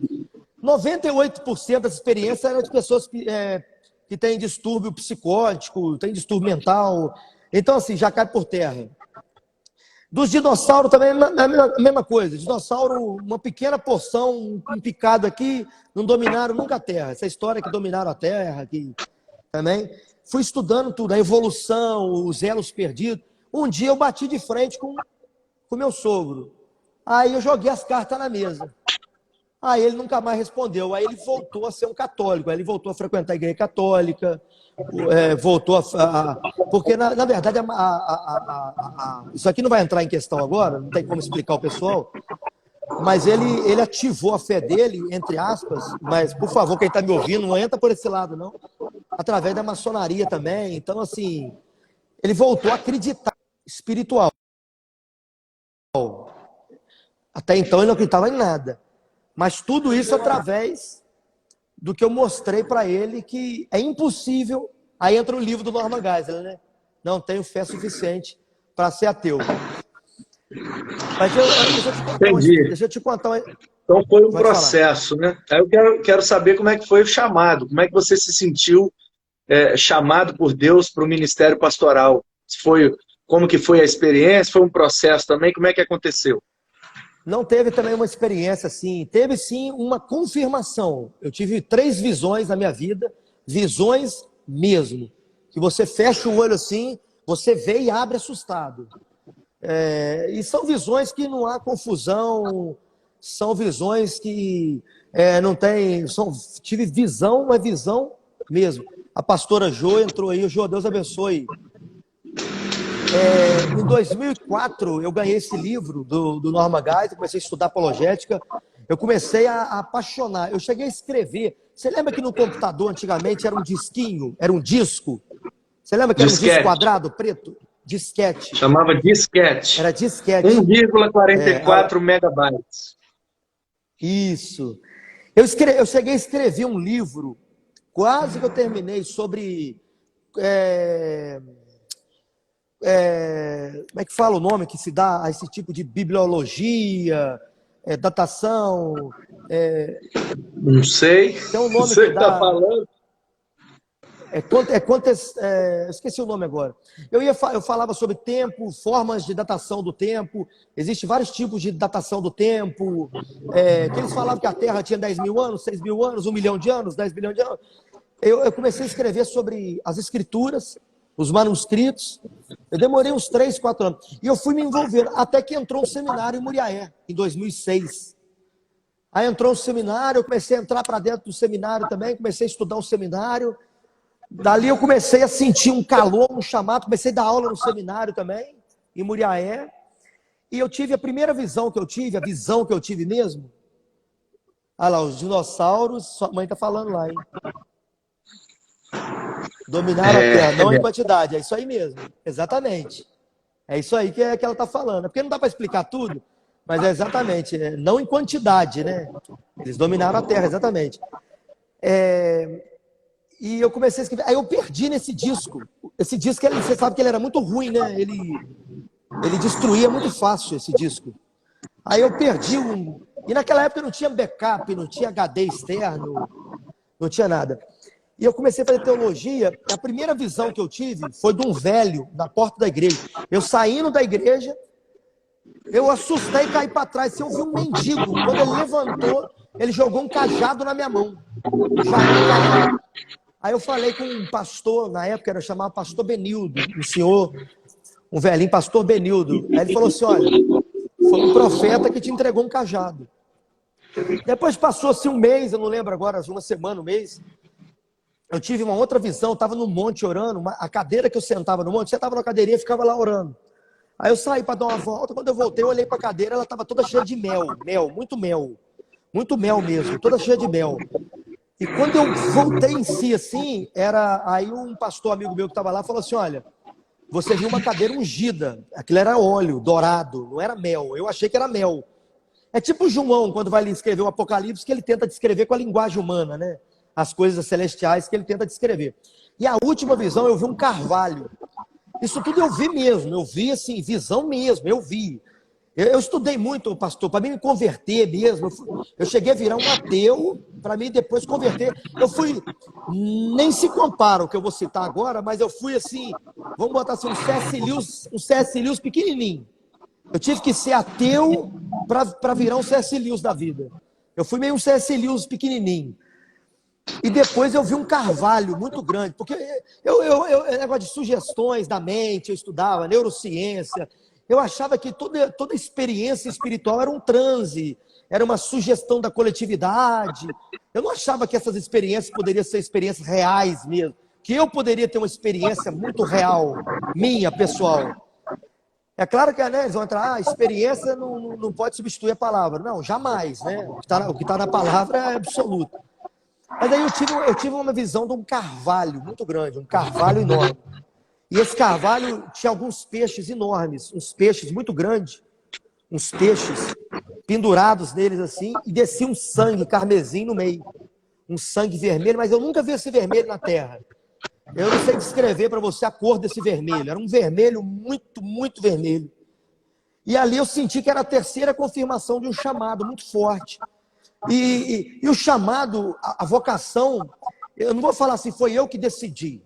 98% das experiências eram de pessoas que têm distúrbio psicótico, têm distúrbio mental. Então, assim, já cai por terra. Dos dinossauros também é a mesma coisa. Dinossauro, uma pequena porção, um picado aqui, não dominaram nunca a Terra. Essa história que dominaram a Terra aqui também. Fui estudando tudo, a evolução, os elos perdidos. Um dia eu bati de frente com meu sogro. Aí eu joguei as cartas na mesa. Aí ele nunca mais respondeu. Aí ele voltou a ser um católico. Aí ele voltou a frequentar a igreja católica. Voltou porque, na verdade, isso aqui não vai entrar em questão agora, não tem como explicar ao pessoal. Mas ele ativou a fé dele, entre aspas, mas, por favor, quem está me ouvindo, não entra por esse lado, não. Através da maçonaria também. Então, assim, ele voltou a acreditar espiritual. Até então ele não acreditava em nada. Mas tudo isso através do que eu mostrei para ele que é impossível. Aí entra o livro do Norman Geisler, né? Não tenho fé suficiente para ser ateu. Mas deixa eu te contar. Então foi um processo, né? Aí eu quero saber como é que foi o chamado, como é que você se sentiu chamado por Deus para o ministério pastoral. Como que foi a experiência? Foi um processo também? Como é que aconteceu? Não teve também uma experiência assim, teve sim uma confirmação. Eu tive 3 visões na minha vida, visões mesmo, que você fecha o olho assim, você vê e abre assustado. E são visões que não há confusão, são visões que não tem... Tive visão, uma visão mesmo. A pastora Jo entrou aí, Deus abençoe. Em 2004, eu ganhei esse livro do Norman Geisler, comecei a estudar apologética, eu comecei a apaixonar. Eu cheguei a escrever. Você lembra que no computador, antigamente, era um disquinho, era um disco? Você lembra que era um disco quadrado, preto? Disquete. Chamava disquete. Era disquete. 1,44 megabytes. Isso. Eu cheguei a escrever um livro, quase que eu terminei, sobre... como é que fala o nome que se dá a esse tipo de bibliologia, datação? Não sei. Tem um nome Não sei o que que dá... está falando. Esqueci o nome agora. Eu falava sobre tempo, formas de datação do tempo. Existem vários tipos de datação do tempo. Que eles falavam que a Terra tinha 10 mil anos, 6 mil anos, 1 milhão de anos, 10 bilhões de anos. Eu comecei a escrever sobre as escrituras, os manuscritos. Eu demorei uns 3, 4 anos. E eu fui me envolver, até que entrou um seminário em Muriaé, em 2006. Aí entrou um seminário, eu comecei a entrar para dentro do seminário também, comecei a estudar um seminário. Dali eu comecei a sentir um calor, um chamado, comecei a dar aula no seminário também, em Muriaé. E eu tive a primeira visão que eu tive, a visão que eu tive mesmo. Olha lá, os dinossauros, sua mãe está falando lá, hein? Dominaram a Terra, não em quantidade, é isso aí mesmo, exatamente. É isso aí que ela está falando. É porque não dá para explicar tudo, mas é exatamente, não em quantidade, né? Eles dominaram a Terra, exatamente. E eu comecei a escrever. Aí eu perdi nesse disco. Esse disco, você sabe que ele era muito ruim, né? Ele destruía muito fácil esse disco. Aí eu perdi um... E naquela época não tinha backup, não tinha HD externo, não tinha nada. E eu comecei a fazer teologia. A primeira visão que eu tive foi de um velho na porta da igreja. Eu saindo da igreja, eu assustei e caí para trás. Eu vi um mendigo. Quando ele levantou, ele jogou um cajado na minha mão. Um cajado. Aí eu falei com um pastor, na época era chamado pastor Benildo, um senhor, um velhinho, pastor Benildo. Aí ele falou assim, olha, foi um profeta que te entregou um cajado. Depois passou-se um mês, eu não lembro agora, uma semana, um mês. Eu tive uma outra visão, eu estava no monte orando, a cadeira que eu sentava no monte, você estava na cadeirinha e ficava lá orando. Aí eu saí para dar uma volta, quando eu voltei, eu olhei para a cadeira, ela estava toda cheia de mel, muito mel mesmo, toda cheia de mel. E quando eu voltei em si, assim, aí um pastor amigo meu que estava lá falou assim, olha, você viu uma cadeira ungida, aquilo era óleo, dourado, não era mel, eu achei que era mel. É tipo João, quando vai escrever o Apocalipse, que ele tenta descrever com a linguagem humana, né? As coisas celestiais que ele tenta descrever. E a última visão, eu vi um carvalho. Isso tudo eu vi mesmo, eu vi assim, visão mesmo, eu vi. Eu estudei muito, pastor, para me converter mesmo. Eu cheguei a virar um ateu, para mim depois converter. Eu fui, nem se compara o que eu vou citar agora, mas eu fui assim, vamos botar assim, um C.S. Lewis pequenininho. Eu tive que ser ateu para virar um C.S. Lewis da vida. Eu fui meio um C.S. Lewis pequenininho. E depois eu vi um carvalho muito grande, porque negócio de sugestões da mente, eu estudava neurociência. Eu achava que toda experiência espiritual era um transe, era uma sugestão da coletividade. Eu não achava que essas experiências poderiam ser experiências reais mesmo, que eu poderia ter uma experiência muito real, minha, pessoal. É claro que eles vão entrar, a experiência não pode substituir a palavra. Não, jamais, né? O que está na palavra é absoluto. Mas aí eu tive uma visão de um carvalho muito grande, um carvalho enorme. E esse carvalho tinha alguns peixes enormes, uns peixes muito grandes, uns peixes pendurados neles assim, e descia um sangue carmesim no meio, um sangue vermelho, mas eu nunca vi esse vermelho na terra. Eu não sei descrever para você a cor desse vermelho, era um vermelho muito vermelho. E ali eu senti que era a terceira confirmação de um chamado muito forte. E o chamado, a vocação, eu não vou falar assim, foi eu que decidi.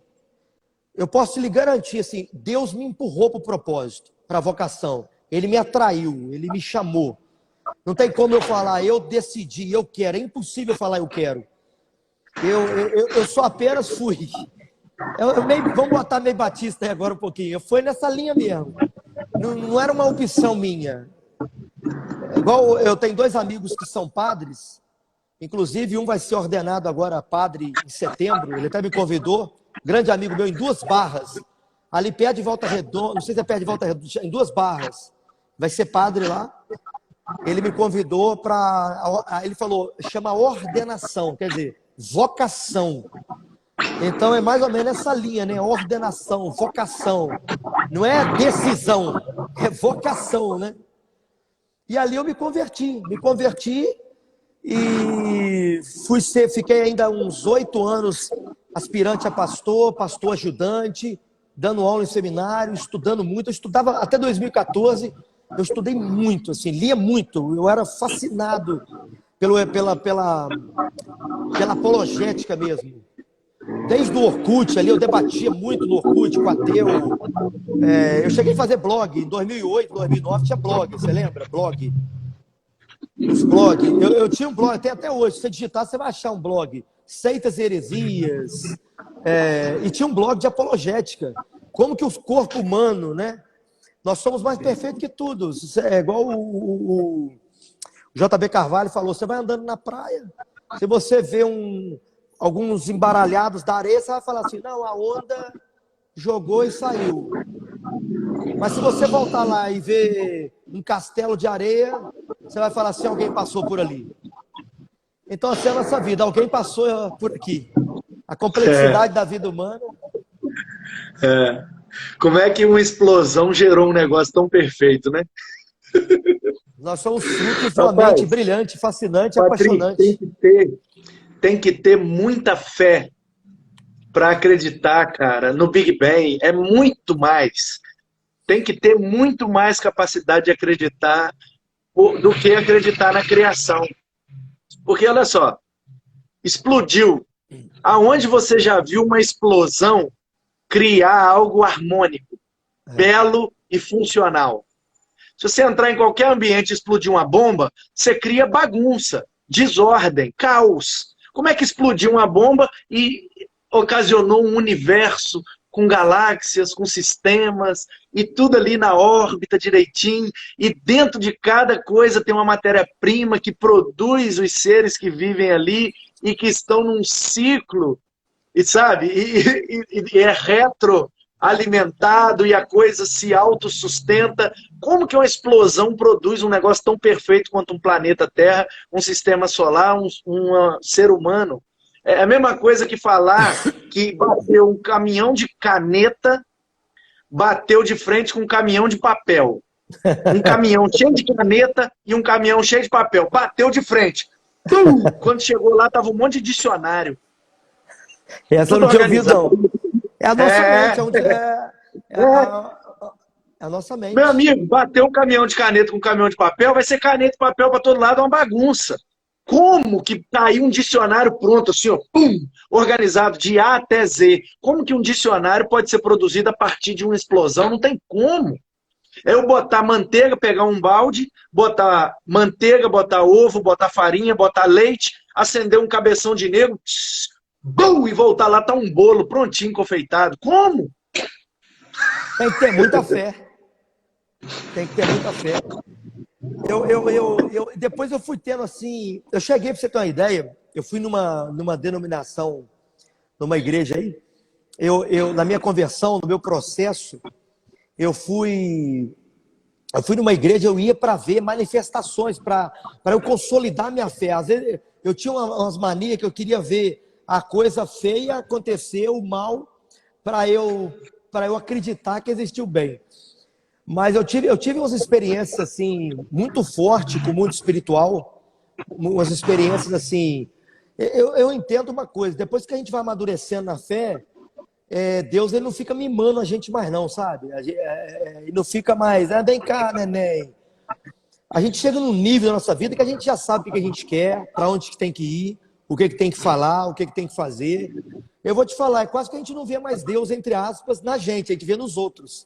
Eu posso lhe garantir assim, Deus me empurrou para o propósito, para a vocação. Ele me atraiu, ele me chamou. Não tem como eu falar, eu decidi, eu quero. É impossível falar, eu quero. Eu só apenas fui. Vamos botar meio batista aí agora um pouquinho. Eu fui nessa linha mesmo. Não era uma opção minha. Igual eu tenho 2 amigos que são padres, inclusive um vai ser ordenado agora padre em setembro, ele até me convidou, grande amigo meu, em 2 Barras, ali perto de Volta Redonda, não sei se é perto de Volta Redonda, em Duas Barras. Vai ser padre lá. Ele me convidou para... Ele falou, chama ordenação, quer dizer, vocação. Então é mais ou menos essa linha, né? Ordenação, vocação. Não é decisão, é vocação, né? E ali eu me converti e fiquei ainda uns 8 anos aspirante a pastor, pastor ajudante, dando aula em seminário, estudando muito. Eu estudava até 2014, eu estudei muito, assim, lia muito. Eu era fascinado pela apologética mesmo. Desde o Orkut ali, eu debatia muito no Orkut com ateu. Eu cheguei a fazer blog. Em 2008, 2009 tinha blog, você lembra? Blog. Os blogs. Eu tinha um blog, tem até hoje. Se você digitar, você vai achar um blog. Seitas e heresias. E tinha um blog de apologética. Como que o corpo humano, né? Nós somos mais perfeitos que tudo. É igual o JB Carvalho falou, você vai andando na praia, se você vê alguns embaralhados da areia, você vai falar assim, não, a onda jogou e saiu. Mas se você voltar lá e ver um castelo de areia, você vai falar assim, alguém passou por ali. Então, assim é a nossa vida, alguém passou por aqui. A complexidade da vida humana. Como é que uma explosão gerou um negócio tão perfeito, né? Nós somos frutos de uma mente brilhante, fascinante, Patrick, apaixonante. tem que ter muita fé para acreditar, cara, no Big Bang. É muito mais. Tem que ter muito mais capacidade de acreditar do que acreditar na criação. Porque, olha só, explodiu. Aonde você já viu uma explosão criar algo harmônico, belo e funcional? Se você entrar em qualquer ambiente e explodir uma bomba, você cria bagunça, desordem, caos. Como é que explodiu uma bomba e ocasionou um universo com galáxias, com sistemas, e tudo ali na órbita direitinho, e dentro de cada coisa tem uma matéria-prima que produz os seres que vivem ali e que estão num ciclo, e sabe? E é retroalimentado e a coisa se autossustenta. Como que uma explosão produz um negócio tão perfeito quanto um planeta Terra, um sistema solar, um ser humano? É a mesma coisa que falar que bateu um caminhão de caneta, bateu de frente com um caminhão de papel. Um caminhão cheio de caneta e um caminhão cheio de papel. Bateu de frente. Quando chegou lá, tava um monte de dicionário. Essa eu não tinha ouvido, não. É a nossa mente. É a nossa mente. Meu amigo, bateu um caminhão de caneta com um caminhão de papel, vai ser caneta e papel para todo lado, é uma bagunça. Como que tá aí um dicionário pronto, assim, ó, pum, organizado de A até Z? Como que um dicionário pode ser produzido a partir de uma explosão? Não tem como. É eu botar manteiga, pegar um balde, botar manteiga, botar ovo, botar farinha, botar leite, acender um cabeção de negro, bum, e voltar lá, tá um bolo prontinho, confeitado. Como? Tem que ter muita fé. Tem que ter muita fé. Depois eu fui tendo assim... Eu cheguei, para você ter uma ideia, eu fui numa denominação, numa igreja aí, na minha conversão, no meu processo, eu fui numa igreja, eu ia para ver manifestações, para eu consolidar minha fé. Às vezes eu tinha umas manias que eu queria ver a coisa feia acontecer, o mal, para eu acreditar que existiu o bem. Mas eu tive umas experiências assim muito fortes com o mundo espiritual, umas experiências assim. Eu entendo uma coisa, depois que a gente vai amadurecendo na fé, Deus ele não fica mimando a gente mais não, sabe? Ele não fica mais, vem cá, neném. A gente chega num nível da nossa vida que a gente já sabe o que a gente quer, para onde que tem que ir, o que tem que falar, o que tem que fazer. Eu vou te falar, é quase que a gente não vê mais Deus, entre aspas, na gente, a gente vê nos outros.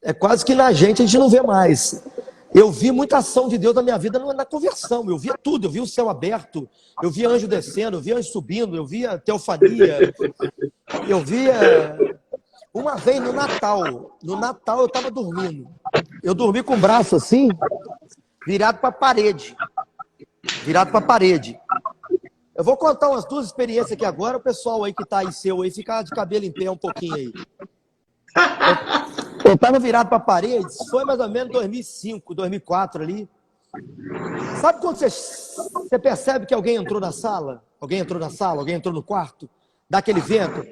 É quase que na gente a gente não vê mais. Eu vi muita ação de Deus na minha vida na conversão. Eu via tudo, eu via o céu aberto, eu via anjo descendo, eu via anjo subindo, eu via teofania. Eu via... Uma vez no Natal eu estava dormindo. Eu dormi com o braço assim, virado para a parede. Eu vou contar umas 2 experiências aqui agora, o pessoal aí que está aí seu aí, ficar de cabelo em pé um pouquinho aí. Eu tava virado para a parede, foi mais ou menos 2005, 2004 ali. Sabe quando você percebe que alguém entrou na sala? Alguém entrou na sala, alguém entrou no quarto? Dá aquele vento,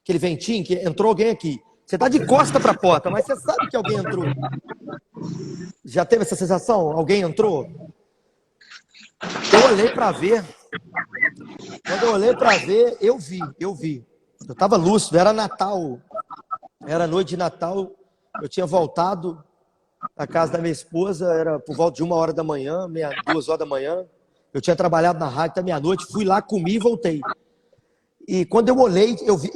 aquele ventinho, que entrou alguém aqui. Você tá de costa para a porta, mas você sabe que alguém entrou. Já teve essa sensação? Alguém entrou? Eu olhei para ver. Quando eu olhei para ver, eu vi. Eu tava lúcido, era Natal. Era noite de Natal. Eu tinha voltado à casa da minha esposa, era por volta de 1h da manhã, 2h da manhã. Eu tinha trabalhado na rádio até meia-noite, fui lá, comi e voltei. E quando eu olhei, eu vi.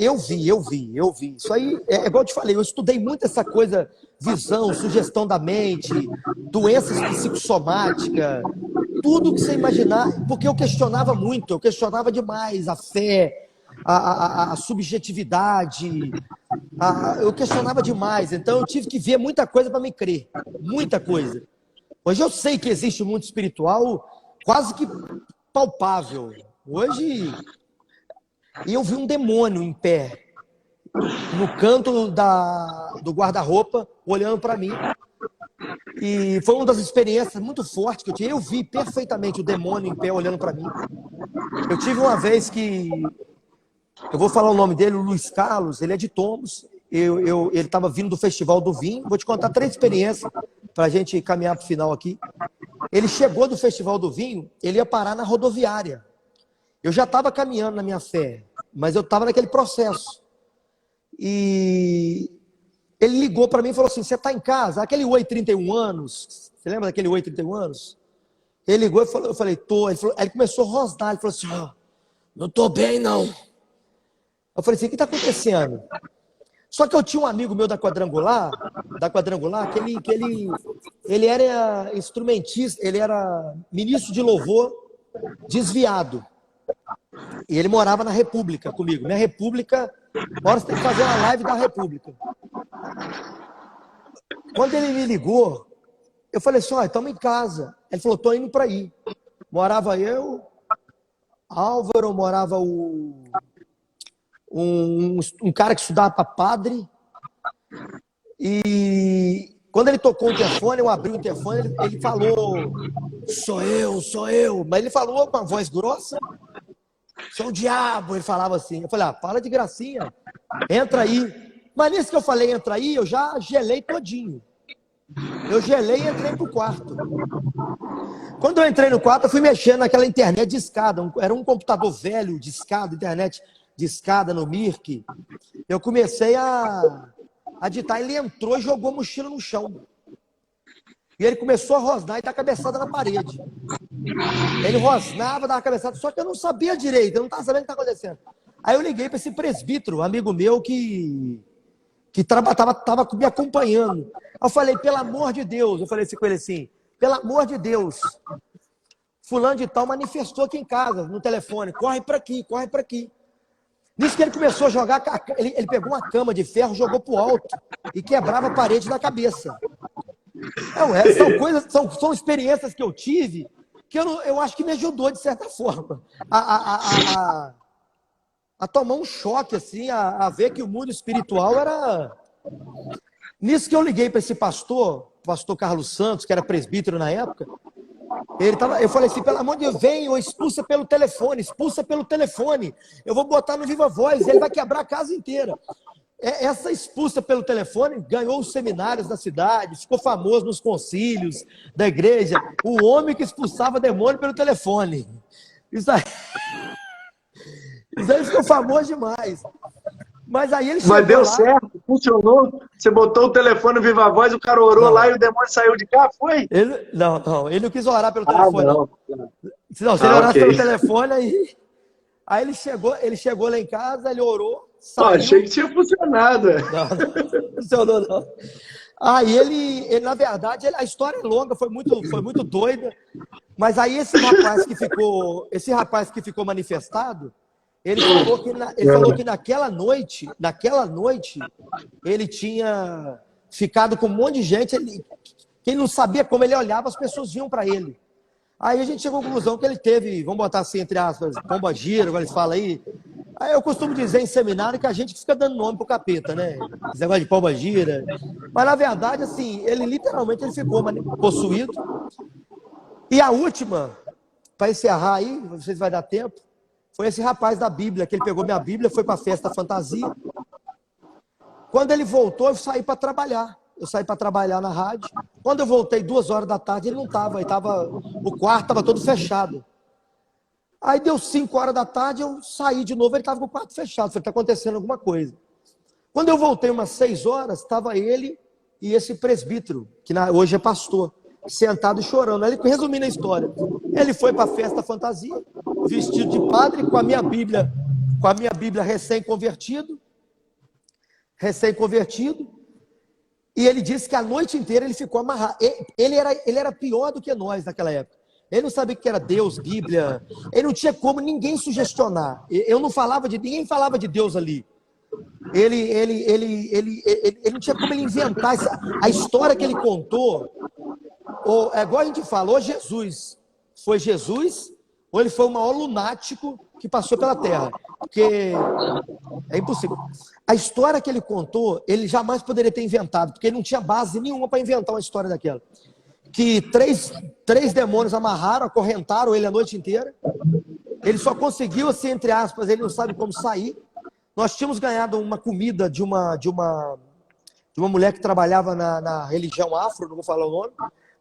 Isso aí, igual eu te falei, eu estudei muito essa coisa, visão, sugestão da mente, doenças psicossomáticas, tudo que você imaginar, porque eu questionava muito, eu questionava demais a fé, a subjetividade, eu questionava demais, então eu tive que ver muita coisa para me crer, muita coisa. Hoje eu sei que existe um mundo espiritual quase que palpável. Hoje eu vi um demônio em pé, no canto do guarda-roupa, olhando para mim. E foi uma das experiências muito fortes que eu tive. Eu vi perfeitamente o demônio em pé olhando para mim. Eu tive uma vez que... Eu vou falar o nome dele, o Luiz Carlos, ele é de Tombos. Ele estava vindo do Festival do Vinho. Vou te contar 3 experiências para a gente caminhar para o final aqui. Ele chegou do Festival do Vinho, ele ia parar na rodoviária. Eu já estava caminhando na minha fé, mas eu estava naquele processo. E ele ligou para mim e falou assim, você está em casa? Aquele Oi 31 anos, você lembra daquele Oi 31 anos? Ele ligou e falou, eu falei, tô. Aí ele começou a rosnar, ele falou assim, não estou bem não. Eu falei assim, o que está acontecendo? Só que eu tinha um amigo meu da Quadrangular, que ele era instrumentista, ele era ministro de louvor desviado. E ele morava na República comigo. Minha República, agora você tem que fazer uma live da República. Quando ele me ligou, eu falei assim, estamos em casa. Ele falou, estou indo para aí. Morava eu, Álvaro, morava um cara que estudava para padre. E quando ele tocou o telefone, eu abri o telefone, ele falou, sou eu. Mas ele falou com uma voz grossa. Sou o diabo, ele falava assim. Eu falei, para de gracinha, entra aí. Mas nisso que eu falei, entra aí, eu já gelei todinho. Eu gelei e entrei pro quarto. Quando eu entrei no quarto, eu fui mexendo naquela internet de escada. Era um computador velho de escada, internet de escada no Mirk. Eu comecei a digitar, ele entrou e jogou a mochila no chão. E ele começou a rosnar e dar a cabeçada na parede. Ele rosnava, dava a cabeçada, só que eu não sabia direito, eu não estava sabendo o que estava acontecendo. Aí eu liguei para esse presbítero, amigo meu, que estava me acompanhando. Eu falei, pelo amor de Deus, eu falei assim com ele assim, pelo amor de Deus, fulano de tal manifestou aqui em casa, no telefone, corre para aqui, corre para aqui. Nisso que ele começou a jogar, ele pegou uma cama de ferro, jogou pro alto e quebrava a parede da cabeça. São experiências que eu tive que eu acho que me ajudou, de certa forma, a tomar um choque, assim, a ver que o mundo espiritual era... Nisso que eu liguei para esse pastor Carlos Santos, que era presbítero na época, eu falei assim, pelo amor de Deus, vem ou expulsa pelo telefone, eu vou botar no Viva Voz, ele vai quebrar a casa inteira. Essa expulsa pelo telefone ganhou os seminários da cidade, ficou famoso nos concílios da igreja, o homem que expulsava demônio pelo telefone. Isso aí ficou famoso demais. Mas aí ele chegou Mas deu lá, certo, funcionou. Você botou o telefone no Viva Voz, o cara orou lá e o demônio saiu de cá, foi? Ele não quis orar pelo telefone, não. Se ele orasse pelo telefone, aí ele chegou lá em casa, ele orou, saiu. Achei que tinha funcionado. Não funcionou, não. Aí ele, na verdade, a história é longa, foi muito doida, mas aí esse rapaz que ficou manifestado, ele falou que naquela noite, ele tinha ficado com um monte de gente, que ele não sabia como ele olhava, as pessoas vinham para ele. Aí a gente chegou à conclusão que ele teve, vamos botar assim, entre aspas, pomba gira, como eles falam aí. Aí eu costumo dizer em seminário que a gente fica dando nome pro capeta, né? Esse negócio de pomba gira. Mas na verdade, assim, ele literalmente ele ficou possuído. E a última, para encerrar aí, não sei se vai dar tempo, foi esse rapaz da Bíblia, que ele pegou minha Bíblia, foi para a festa fantasia. Quando ele voltou, eu saí para trabalhar. Eu saí para trabalhar na rádio. Quando eu voltei 2 horas da tarde, ele não estava. O quarto estava todo fechado. Aí deu 5 horas da tarde, eu saí de novo, ele estava com o quarto fechado. Falei, está acontecendo alguma coisa. Quando eu voltei umas 6 horas, estava ele e esse presbítero, que hoje é pastor, sentado e chorando. Aí, resumindo a história, ele foi para a festa fantasia, vestido de padre, com a minha Bíblia recém-convertido, e ele disse que a noite inteira ele ficou amarrado. Ele era pior do que nós naquela época. Ele não sabia o que era Deus, Bíblia. Ele não tinha como ninguém sugestionar. Ninguém falava de Deus ali. Ele não tinha como ele inventar a história que ele contou. É igual a gente fala, ou Jesus foi Jesus, ou ele foi o maior lunático que passou pela Terra. Porque é impossível. A história que ele contou, ele jamais poderia ter inventado, porque ele não tinha base nenhuma para inventar uma história daquela. Que três demônios amarraram, acorrentaram ele a noite inteira. Ele só conseguiu, assim, entre aspas, ele não sabe como sair. Nós tínhamos ganhado uma comida de uma mulher que trabalhava na religião afro, não vou falar o nome.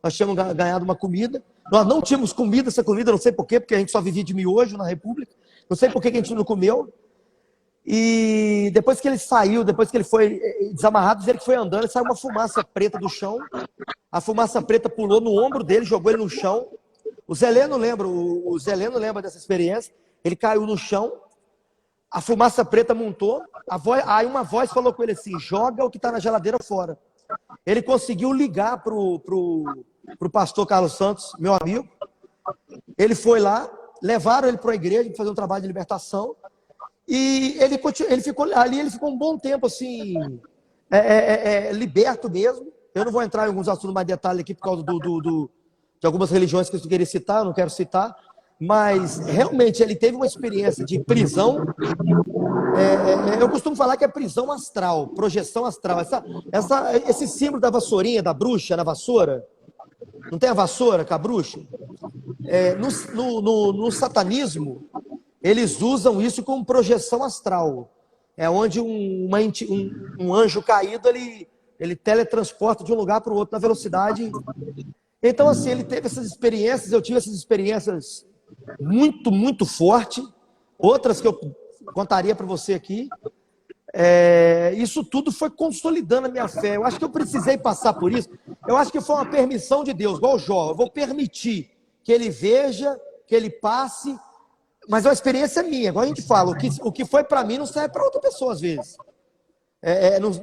Nós tínhamos ganhado uma comida. Nós não tínhamos comido essa comida, não sei porquê, porque a gente só vivia de miojo na República. Não sei por que a gente não comeu. E depois que ele saiu, depois que ele foi desamarrado, dizer que foi andando, e saiu uma fumaça preta do chão. A fumaça preta pulou no ombro dele, jogou ele no chão. O Zeleno lembra dessa experiência. Ele caiu no chão, a fumaça preta montou, aí uma voz falou com ele assim, joga o que está na geladeira fora. Ele conseguiu ligar pro pastor Carlos Santos, meu amigo. Ele foi lá, levaram ele para a igreja para fazer um trabalho de libertação. E ele ficou ali, ele ficou um bom tempo assim, liberto mesmo. Eu não vou entrar em alguns assuntos mais detalhes aqui por causa de algumas religiões que eu queria citar, eu não quero citar, mas realmente ele teve uma experiência de prisão. Eu costumo falar que é prisão astral, projeção astral. Esse símbolo da vassourinha, da bruxa na vassoura, não tem a vassoura com a bruxa? No satanismo, eles usam isso como projeção astral. É onde um anjo caído, ele teletransporta de um lugar para o outro na velocidade. Então, assim, ele teve essas experiências, eu tive essas experiências muito, muito fortes. Outras que eu contaria para você aqui. Isso tudo foi consolidando a minha fé. Eu acho que eu precisei passar por isso. Eu acho que foi uma permissão de Deus, igual o Jó. Eu vou permitir que ele veja, que ele passe, mas é uma experiência minha. Igual a gente fala, o que foi para mim não serve para outra pessoa às vezes.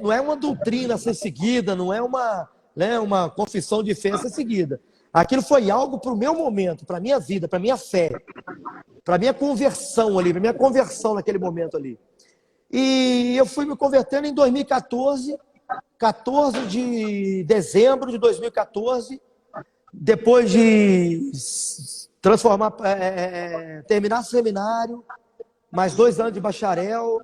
Não é uma doutrina a ser seguida, não é uma confissão de fé a ser seguida. Aquilo foi algo para o meu momento, para a minha vida, para a minha fé, para a minha conversão ali, para a minha conversão naquele momento ali. E eu fui me convertendo em 2014, 14 de dezembro de 2014, depois de terminar seminário, mais 2 anos de bacharel,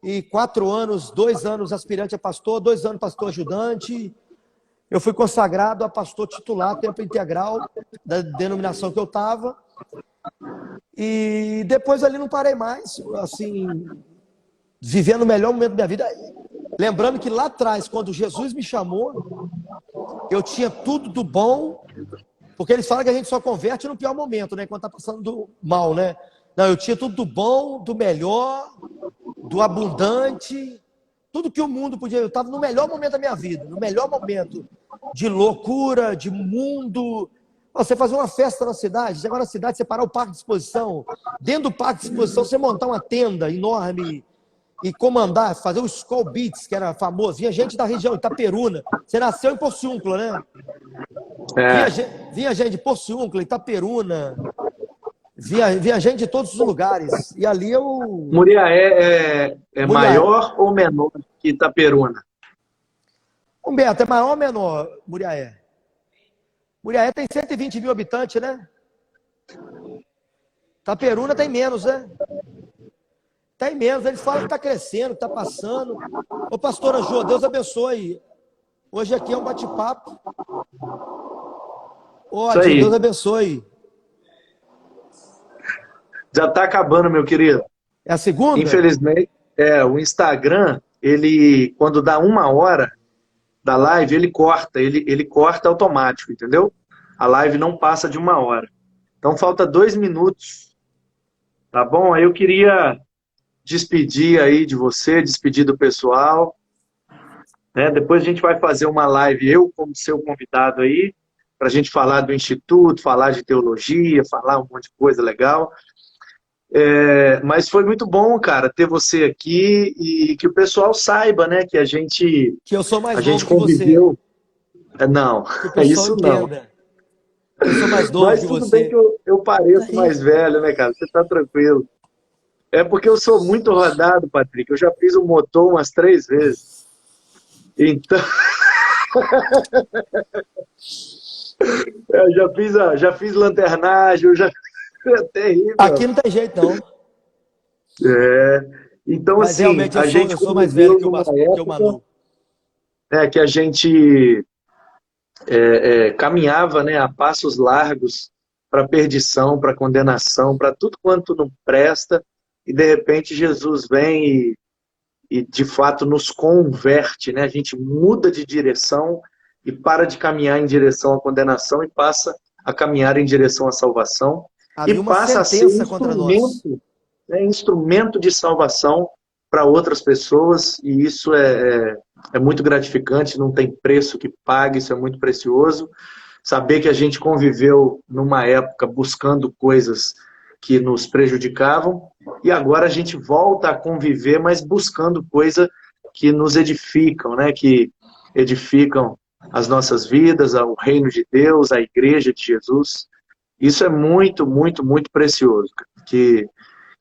e 4 anos, 2 anos aspirante a pastor, 2 anos pastor ajudante. Eu fui consagrado a pastor titular, tempo integral, da denominação que eu estava. E depois ali não parei mais, assim, vivendo o melhor momento da minha vida. Lembrando que lá atrás, quando Jesus me chamou, eu tinha tudo do bom, porque eles falam que a gente só converte no pior momento, né? Quando está passando do mal, né? Não, eu tinha tudo do bom, do melhor, do abundante, tudo que o mundo podia. Eu estava no melhor momento da minha vida, no melhor momento de loucura, de mundo. Você fazer uma festa na cidade, agora na cidade, você parar o parque de exposição, dentro do parque de exposição, você montar uma tenda enorme e comandar, fazer o Skull Beats, que era famoso. Vinha gente da região, Itaperuna. Você nasceu em Porciúncula, né? Vinha gente de Porciúncula, Itaperuna. Vinha gente de todos os lugares. E ali eu... Muriaé é maior ou menor que Itaperuna? Humberto, é maior ou menor, Muriaé? Muriaé tem 120 mil habitantes, né? Itaperuna tem menos, né? Tem menos. Eles falam que está crescendo, que está passando. Ô, pastora Jô, Deus abençoe. Hoje aqui é um bate-papo. Isso Ótimo, aí. Deus abençoe. Já está acabando, meu querido. É a segunda? Infelizmente, o Instagram, ele, quando dá 1 hora da live, ele corta automático, entendeu? A live não passa de 1 hora. Então falta 2 minutos, tá bom? Aí eu queria despedir aí de você, despedir do pessoal, né? Depois a gente vai fazer uma live, eu como seu convidado aí, para a gente falar do Instituto, falar de teologia, falar um monte de coisa legal. Mas foi muito bom, cara, ter você aqui e que o pessoal saiba, né, que a gente Que eu sou mais novo que conviveu. Não, você. Que o é pessoal isso não. entenda. Que eu sou mais novo Mas que tudo bem você. que eu pareço mais velho, né, cara? Você tá tranquilo. É porque eu sou muito rodado, Patrick. Eu já fiz o motor umas 3 vezes. Então, eu já fiz lanternagem, é terrível. Aqui não tem jeito, não. Então, Mas assim, realmente a gente eu sou mais velho conviveu que o, numa que o época Manu. que a gente caminhava, né, a passos largos para perdição, para condenação, para tudo quanto não presta, e de repente Jesus vem e de fato nos converte, né? A gente muda de direção e para de caminhar em direção à condenação e passa a caminhar em direção à salvação e Havia uma passa a ser sentença contra nós. instrumento de salvação para outras pessoas, e isso é muito gratificante, não tem preço que pague, isso é muito precioso. Saber que a gente conviveu numa época buscando coisas que nos prejudicavam, e agora a gente volta a conviver, mas buscando coisas que nos edificam, né? Que edificam as nossas vidas, o reino de Deus, a igreja de Jesus. Isso é muito, muito, muito precioso. Que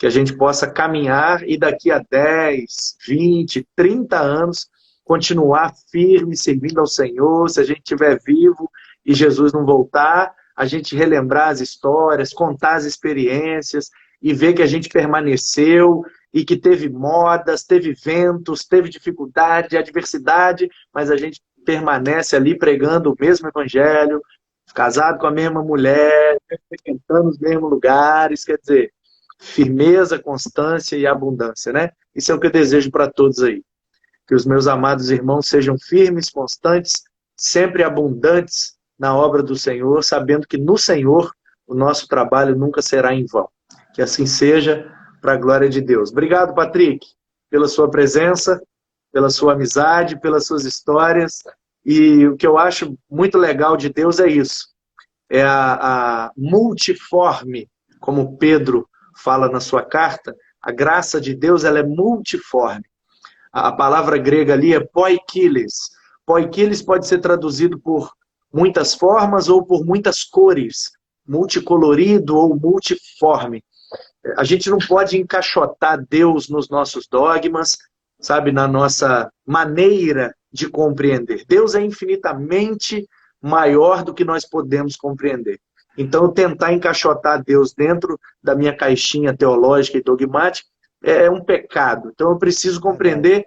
a gente possa caminhar e daqui a 10, 20, 30 anos continuar firme, servindo ao Senhor, se a gente estiver vivo e Jesus não voltar, a gente relembrar as histórias, contar as experiências e ver que a gente permaneceu e que teve modas, teve ventos, teve dificuldade, adversidade, mas a gente permanece ali pregando o mesmo evangelho, casado com a mesma mulher, frequentando os mesmos lugares, quer dizer, firmeza, constância e abundância, né? Isso é o que eu desejo para todos aí. Que os meus amados irmãos sejam firmes, constantes, sempre abundantes na obra do Senhor, sabendo que no Senhor o nosso trabalho nunca será em vão. Que assim seja, para a glória de Deus. Obrigado, Patrick, pela sua presença, pela sua amizade, pelas suas histórias. E o que eu acho muito legal de Deus é isso. É a multiforme, como Pedro fala na sua carta, a graça de Deus ela é multiforme. A palavra grega ali é poikiles. Poikiles pode ser traduzido por muitas formas ou por muitas cores, multicolorido ou multiforme. A gente não pode encaixotar Deus nos nossos dogmas, sabe, na nossa maneira de compreender. Deus é infinitamente maior do que nós podemos compreender. Então, eu tentar encaixotar Deus dentro da minha caixinha teológica e dogmática é um pecado. Então, eu preciso compreender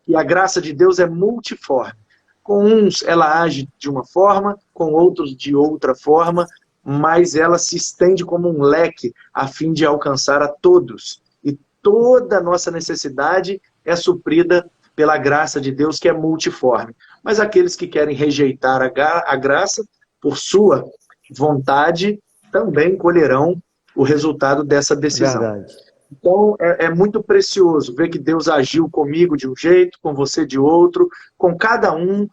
que a graça de Deus é multiforme. Com uns, ela age de uma forma, com outros, de outra forma, mas ela se estende como um leque a fim de alcançar a todos. E toda a nossa necessidade é suprida pela graça de Deus, que é multiforme. Mas aqueles que querem rejeitar a graça, por sua vontade, também colherão o resultado dessa decisão. Verdade. Então, é muito precioso ver que Deus agiu comigo de um jeito, com você de outro, com cada um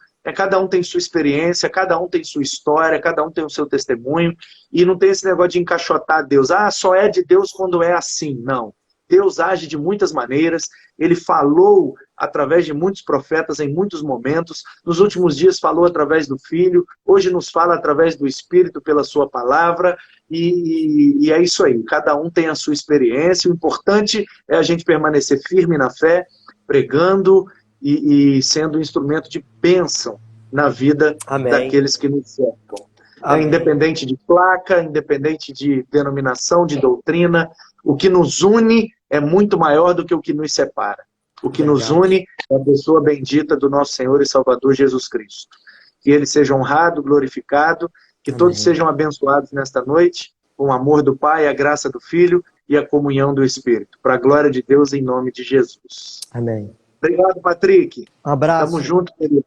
tem sua experiência, cada um tem sua história, cada um tem o seu testemunho, e não tem esse negócio de encaixotar Deus. Ah, só é de Deus quando é assim. Não. Deus age de muitas maneiras, Ele falou através de muitos profetas em muitos momentos, nos últimos dias falou através do Filho, hoje nos fala através do Espírito pela sua palavra, e é isso aí, cada um tem a sua experiência, o importante é a gente permanecer firme na fé, pregando e sendo um instrumento de bênção na vida Amém. daqueles que nos cercam. Independente de placa, independente de denominação, de doutrina. O que nos une é muito maior do que o que nos separa. O que nos une é a pessoa bendita do nosso Senhor e Salvador Jesus Cristo. Que Ele seja honrado, glorificado, que todos sejam abençoados nesta noite, com o amor do Pai, a graça do Filho e a comunhão do Espírito. Para a glória de Deus, em nome de Jesus. Amém. Obrigado, Patrick. Um abraço. Tamo junto, querido.